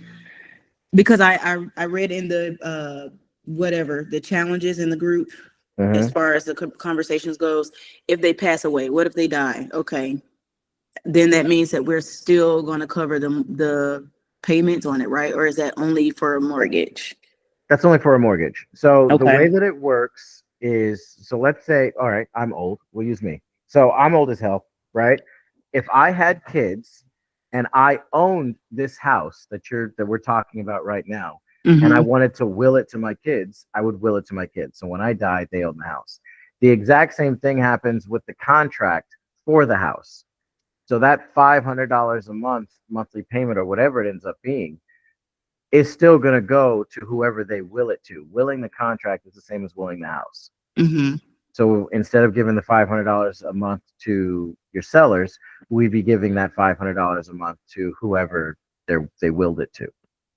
because I read in the whatever the challenges in the group as far as the conversations goes. If they pass away, what if they die? Okay, then that means that we're still going to cover the payments on it, right? Or is that only for a mortgage? That's only for a mortgage. So the Okay. way that it works is, so let's say, all right, I'm old. We'll use me. So I'm old as hell, right? If I had kids and I owned this house that we're talking about right now, and I Mm-hmm. wanted to will it to my kids, I would will it to my kids. So when I died, they own the house. The exact same thing happens with the contract for the house. So that $500 a month monthly payment or whatever it ends up being is still going to go to whoever they will it to. Willing the contract is the same as willing the house. Mm-hmm. So instead of giving the $500 a month to your sellers, we'd be giving that $500 a month to whoever they willed it to.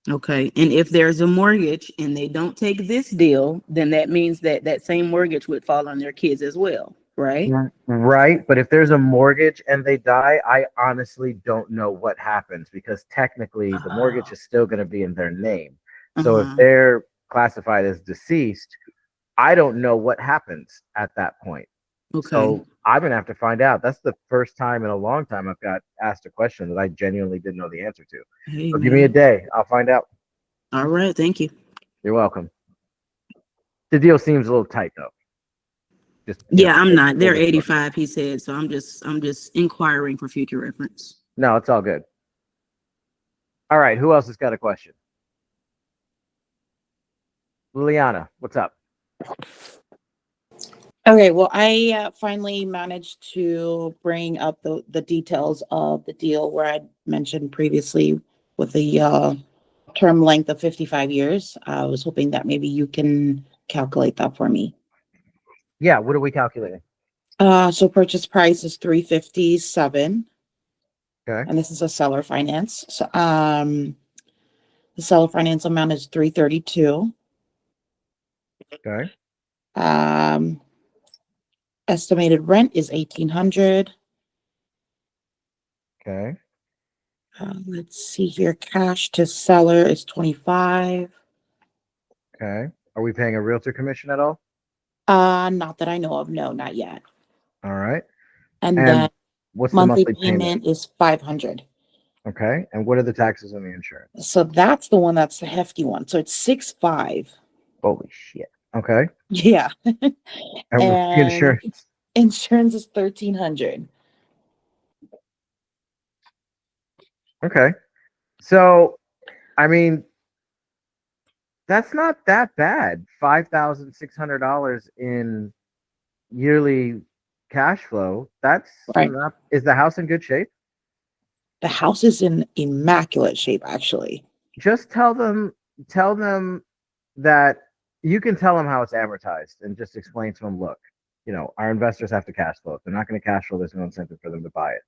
Okay. And if there's a mortgage and they don't take this deal, then that means that that same mortgage would fall on their kids as well, right? Right. But if there's a mortgage and they die, I honestly don't know what happens because technically the mortgage is still going to be in their name. So if Uh-huh. they're classified as deceased, I don't know what happens at that point. Okay. So I'm going to have to find out. That's the first time in a long time I've got asked a question that I genuinely didn't know the answer to. Hey, So give me a man. day. I'll find out. All right. Thank you. You're welcome. The deal seems a little tight though. Just Yeah, I'm not. They're full disclosure. 85, he said. So I'm just inquiring for future reference. No, it's all good. All right. Who else has got a question? Liliana, what's up? Okay, well, I finally managed to bring up the details of the deal where I mentioned previously with the term length of 55 years. I was hoping that maybe you can calculate that for me. Yeah. What are we calculating? So purchase price is 357, Okay. and this is a seller finance. So the seller finance amount is 332. Okay. Estimated rent is 1,800. Okay. Let's see here. Cash to seller is 25. Okay. Are we paying a realtor commission at all? Not that I know of. No, not yet. All right. And And then what's the monthly monthly payment? payment is 500. Okay. And what are the taxes and the insurance? So that's the one that's the hefty one. So it's 6.5. Holy shit. Okay. Yeah. And what's the And insurance? insurance is 1,300. Okay. So, I mean, that's not that bad. $5,600 in yearly cash flow. That's Right. not, is the house in good shape? The house is in immaculate shape, actually. Just tell them that you can tell them how it's amortized and just explain to them, look, our investors have to cash flow. If they're not going to cash flow, there's no incentive for them to buy it.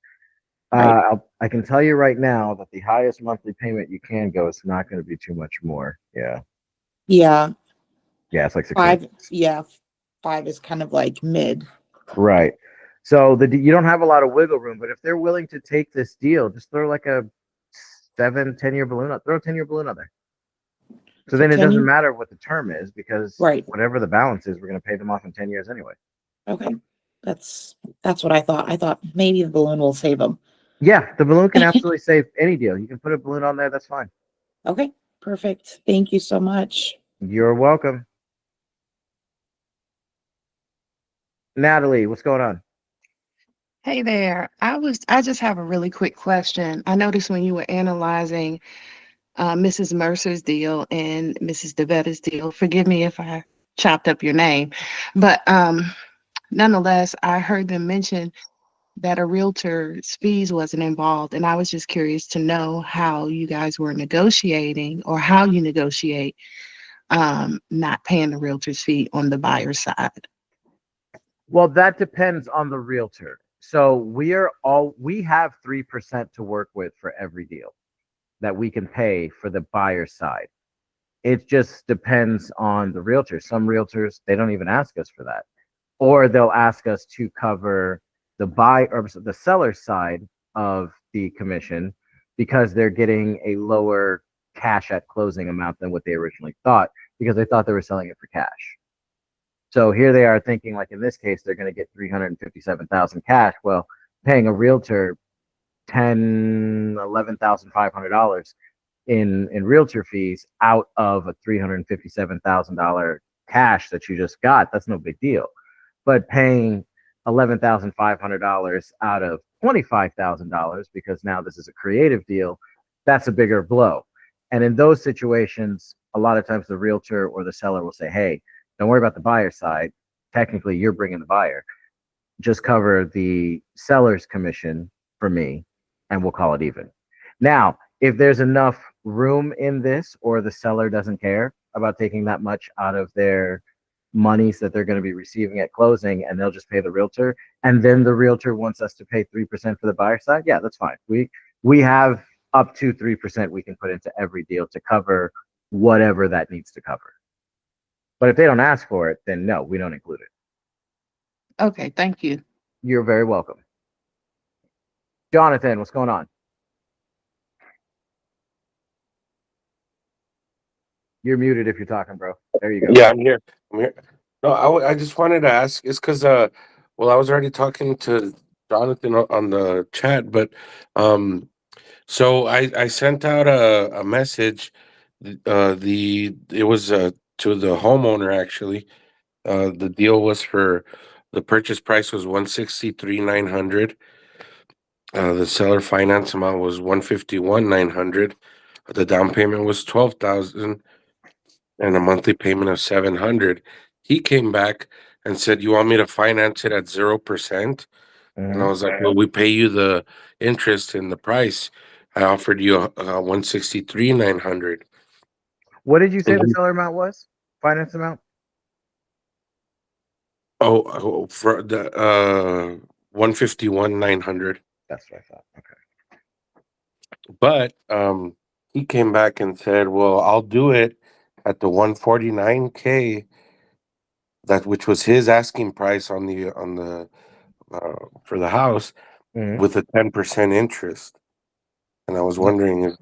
Right. I can tell you right now that the highest monthly payment you can go is not going to be too much more. Yeah. Yeah. Yeah, it's like 5. 600. Yeah. 5 is kind of like mid. Right. So you don't have a lot of wiggle room, but if they're willing to take this deal, just throw like a 10-year balloon up. Throw a 10-year balloon up there. So then it 10 doesn't years? matter what the term is because Right. whatever the balance is, we're going to pay them off in 10 years anyway. Okay. That's what I thought. I thought maybe the balloon will save them. Yeah, the balloon can absolutely save any deal. You can put a balloon on there. That's fine. Okay. Perfect. Thank you so much. You're welcome. Natalie, what's going on? Hey there. I just have a really quick question. I noticed when you were analyzing Mrs. Mercer's deal and Mrs. DeVetta's deal, forgive me if I chopped up your name, but nonetheless, I heard them mention that a realtor's fees wasn't involved, and I was just curious to know how you guys were negotiating or how you negotiate not paying the realtor's fee on the buyer side. Well, that depends on the realtor. So we have 3% to work with for every deal that we can pay for the buyer side. It just depends on the realtor. Some realtors, they don't even ask us for that. Or they'll ask us to cover the the seller side of the commission because they're getting a lower cash at closing amount than what they originally thought because they thought they were selling it for cash. So here they are thinking, like in this case, they're going to get 357,000 cash. Well, paying a realtor $11,500 in realtor fees out of a $357,000 cash that you just got. That's no big deal. But paying $11,500 out of $25,000 because now this is a creative deal, that's a bigger blow. And in those situations, a lot of times the realtor or the seller will say, hey, don't worry about the buyer side. Technically, you're bringing the buyer. Just cover the seller's commission for me, and we'll call it even. Now, if there's enough room in this, or the seller doesn't care about taking that much out of their monies that they're going to be receiving at closing, and they'll just pay the realtor, and then the realtor wants us to pay 3% for the buyer side, yeah, that's fine. We have up to 3% we can put into every deal to cover whatever that needs to cover. But if they don't ask for it, then no, we don't include it. Okay, thank you. You're very welcome. Jonathan, what's going on? You're muted if you're talking, bro. There you go. Yeah, I'm here. I'm here. No, I just wanted to ask. It's because well, I was already talking to Jonathan on the chat, but so I sent out a message. It was to the homeowner actually. The deal was for the purchase price was 163,900. The seller finance amount was 151,900. The down payment was 12,000 and a monthly payment of 700. He came back and said, "You want me to finance it at 0%?" And I was like, "Well, we pay you the interest in the price. I offered you 163,900." What did you say the seller amount was? Finance amount? Oh, for the 151,900. That's what I thought. Okay. But he came back and said, "Well, I'll do it at the 149K, that which was his asking price on the for the house, with a 10% interest." And I was wondering if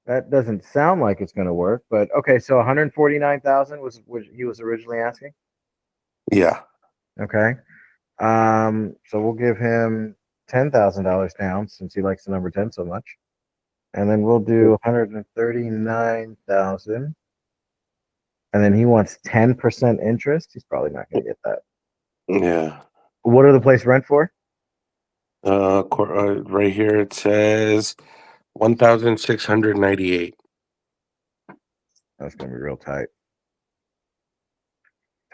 That doesn't sound like it's going to work, but okay. So 149,000 was what he was originally asking. yeah. Okay. So we'll give him $10,000 down since he likes the number 10 so much, and then we'll do 139,000, and then he wants 10% interest. He's probably not going to get that. Yeah. What are the place rent for? Right here it says 1,698. That's going to be real tight.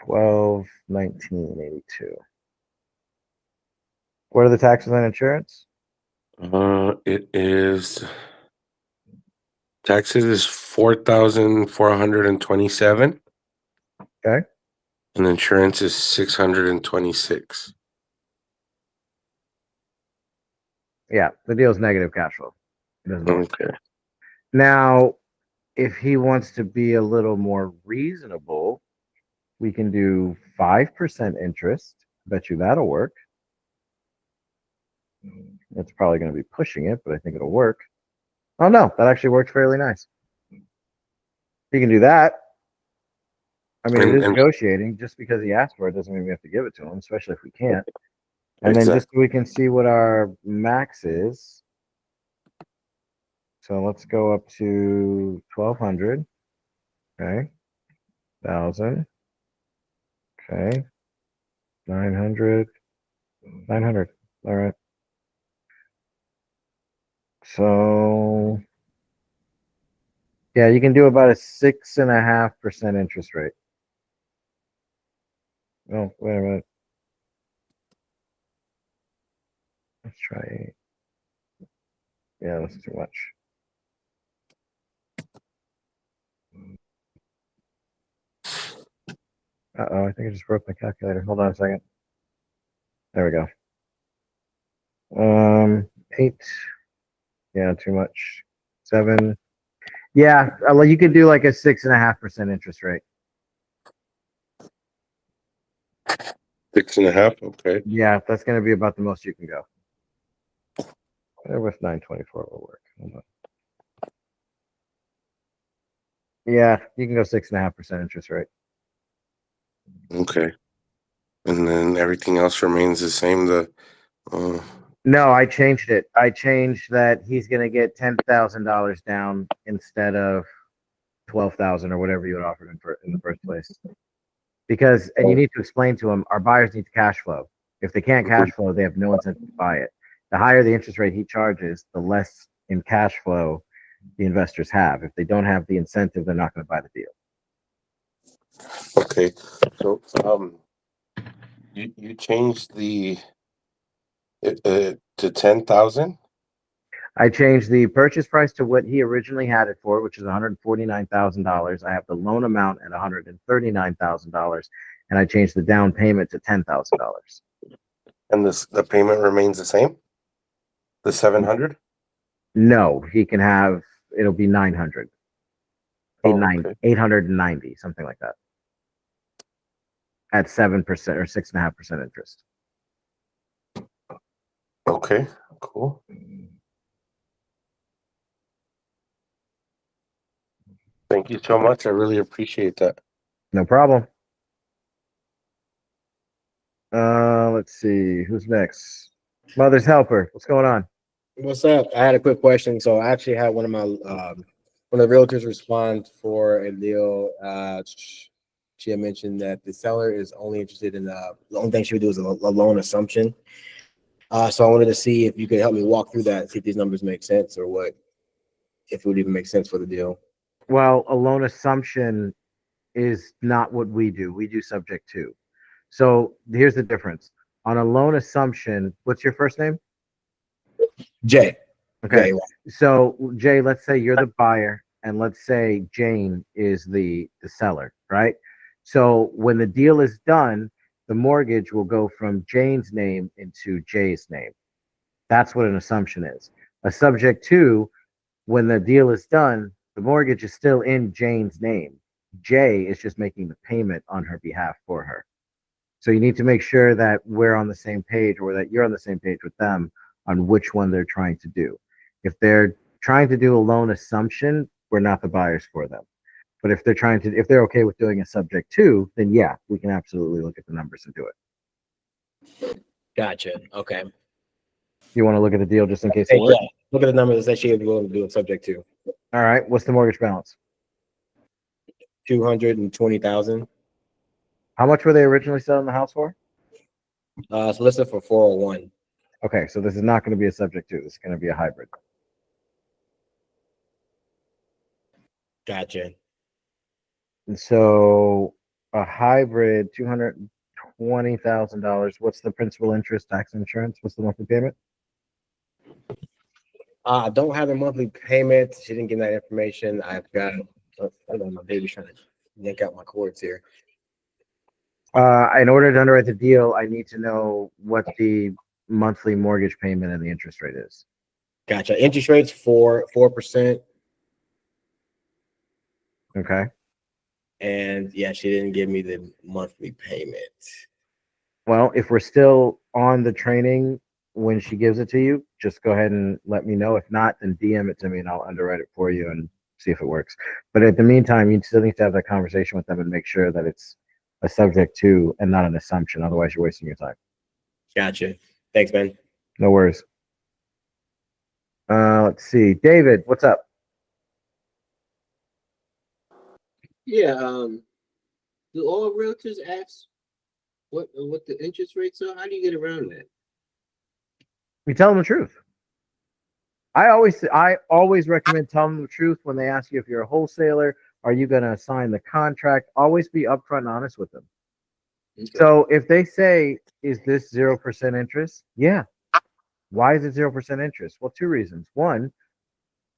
12/19/82. What are the taxes on insurance? It is taxes is 4,427. Okay. And insurance is 626. Yeah, the deal's negative cash flow. It doesn't work. Okay. Now, if he wants to be a little more reasonable, we can do 5% interest. Bet you that'll work. It's probably going to be pushing it, but I think it'll work. Oh no, that actually works fairly nice. He can do that. I mean, it is negotiating. Just because he asked for it doesn't mean we have to give it to him, especially if we can't. And then just so we can see what our max is. So let's go up to 1,200. Okay. 1,000. Okay. 900. 900. All right. So yeah, you can do about a 6.5% interest rate. Oh, wait a minute. Let's try 8. Yeah, that's too much. Uh-oh, I think I just broke my calculator. Hold on a second. There we go. 8. Yeah, too much. 7. Yeah, well, you could do like a 6.5% interest rate. 6.5. Okay. Yeah, that's going to be about the most you can go. With 924 will work. Hold on. Yeah, you can go 6.5% interest rate. Okay. And then everything else remains the same. No, I changed it. I changed that he's going to get $10,000 down instead of 12,000 or whatever you had offered in the first place. Because, and you need to explain to them, our buyers need to cash flow. If they can't cash flow, they have no incentive to buy it. The higher the interest rate he charges, the less in cash flow the investors have. If they don't have the incentive, they're not going to buy the deal. Okay. So you changed the to 10,000? I changed the purchase price to what he originally had it for, which is $149,000. I have the loan amount at $139,000, and I changed the down payment to $10,000. And the payment remains the same? The 700? No, he can have, it'll be 900. Oh, okay. 890, something like that. At 7% or 6.5% interest. Okay, cool. Thank you so much. I really appreciate that. No problem. Let's see. Who's next? Mother's Helper. What's going on? What's up? I had a quick question. So I actually had one of the realtors respond for a deal. She had mentioned that the seller is only interested in the only thing she would do is a loan assumption. So I wanted to see if you could help me walk through that, see if these numbers make sense or what, if it would even make sense for the deal. Well, a loan assumption is not what we do. We do subject to. So here's the difference. On a loan assumption, what's your first name? Jay. Okay. Jay. So Jay, let's say you're the buyer, and let's say Jane is the seller, right? So when the deal is done, the mortgage will go from Jane's name into Jay's name. That's what an assumption is. A subject to, when the deal is done, the mortgage is still in Jane's name. Jay is just making the payment on her behalf for her. So you need to make sure that we're on the same page, or that you're on the same page with them on which one they're trying to do. If they're trying to do a loan assumption, we're not the buyers for them. But if they're okay with doing a subject to, then yeah, we can absolutely look at the numbers and do it. Gotcha. Okay. You want to look at the deal just in case Hey, it works? yeah. Look at the numbers that she is willing to do a subject to. All right. What's the mortgage balance? 220,000. How much were they originally selling the house for? So listed for 401. Okay, so this is not going to be a subject to. This is going to be a hybrid. Gotcha. And so a hybrid, $220,000. What's the principal, interest, tax, and insurance? What's the monthly payment? I don't have a monthly payment. She didn't give that information. I've got, hold on, my baby's trying to yank out my cords here. In order to underwrite the deal, I need to know what the monthly mortgage payment and the interest rate is. Gotcha. Interest rates 4%. Okay. And yeah, she didn't give me the monthly payment. Well, if we're still on the training when she gives it to you, just go ahead and let me know. If not, then DM it to me and I'll underwrite it for you and see if it works. But at the meantime, you still need to have that conversation with them and make sure that it's a subject to and not an assumption. Otherwise, you're wasting your time. Gotcha. Thanks, man. No worries. Let's see. David, what's up? Yeah. Do all realtors ask what the interest rates are? How do you get around that? We tell them the truth. I always recommend telling them the truth when they ask you if you're a wholesaler. Are you going to sign the contract? Always be upfront and honest with them. Okay. So if they say, is this 0% interest? Yeah. Why is it 0% interest? Well, two reasons. One,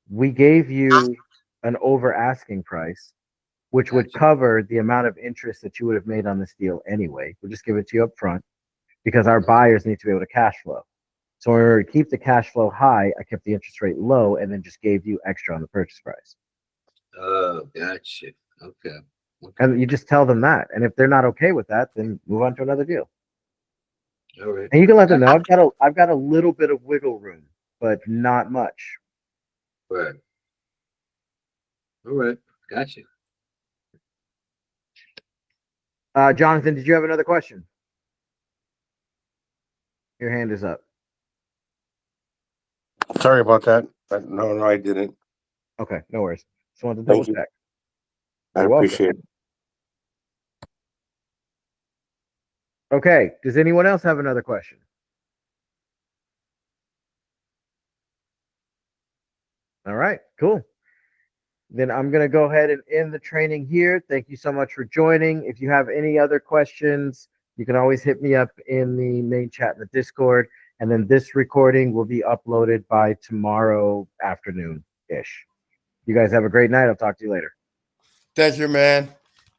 we gave you an over asking price, which would cover the amount of interest that you would have made on this deal anyway. We'll just give it to you up front because our buyers need to be able to cash flow. So in order to keep the cash flow high, I kept the interest rate low and then just gave you extra on the purchase price. Oh, gotcha. Okay. And you just tell them that. And if they're not okay with that, then move on to another deal. All right. And you can let them know I've got a little bit of wiggle room, but not much. Right. All right. Gotcha. Jonathan, did you have another question? Your hand is up. Sorry about that. But no, I didn't. Okay, no worries. Just wanted to double Thank you. check. I You're welcome. appreciate it. Okay, does anyone else have another question? All right, cool. Then I'm going to go ahead and end the training here. Thank you so much for joining. If you have any other questions, you can always hit me up in the main chat in the Discord. And then this recording will be uploaded by tomorrow afternoon-ish. You guys have a great night. I'll talk to you later. Thank you, man.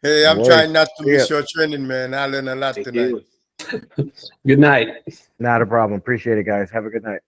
Hey, No I'm worries. trying not to See miss ya. your training, man. I learned a lot Thank tonight. you. Good night. Not a problem. Appreciate it, guys. Have a good night.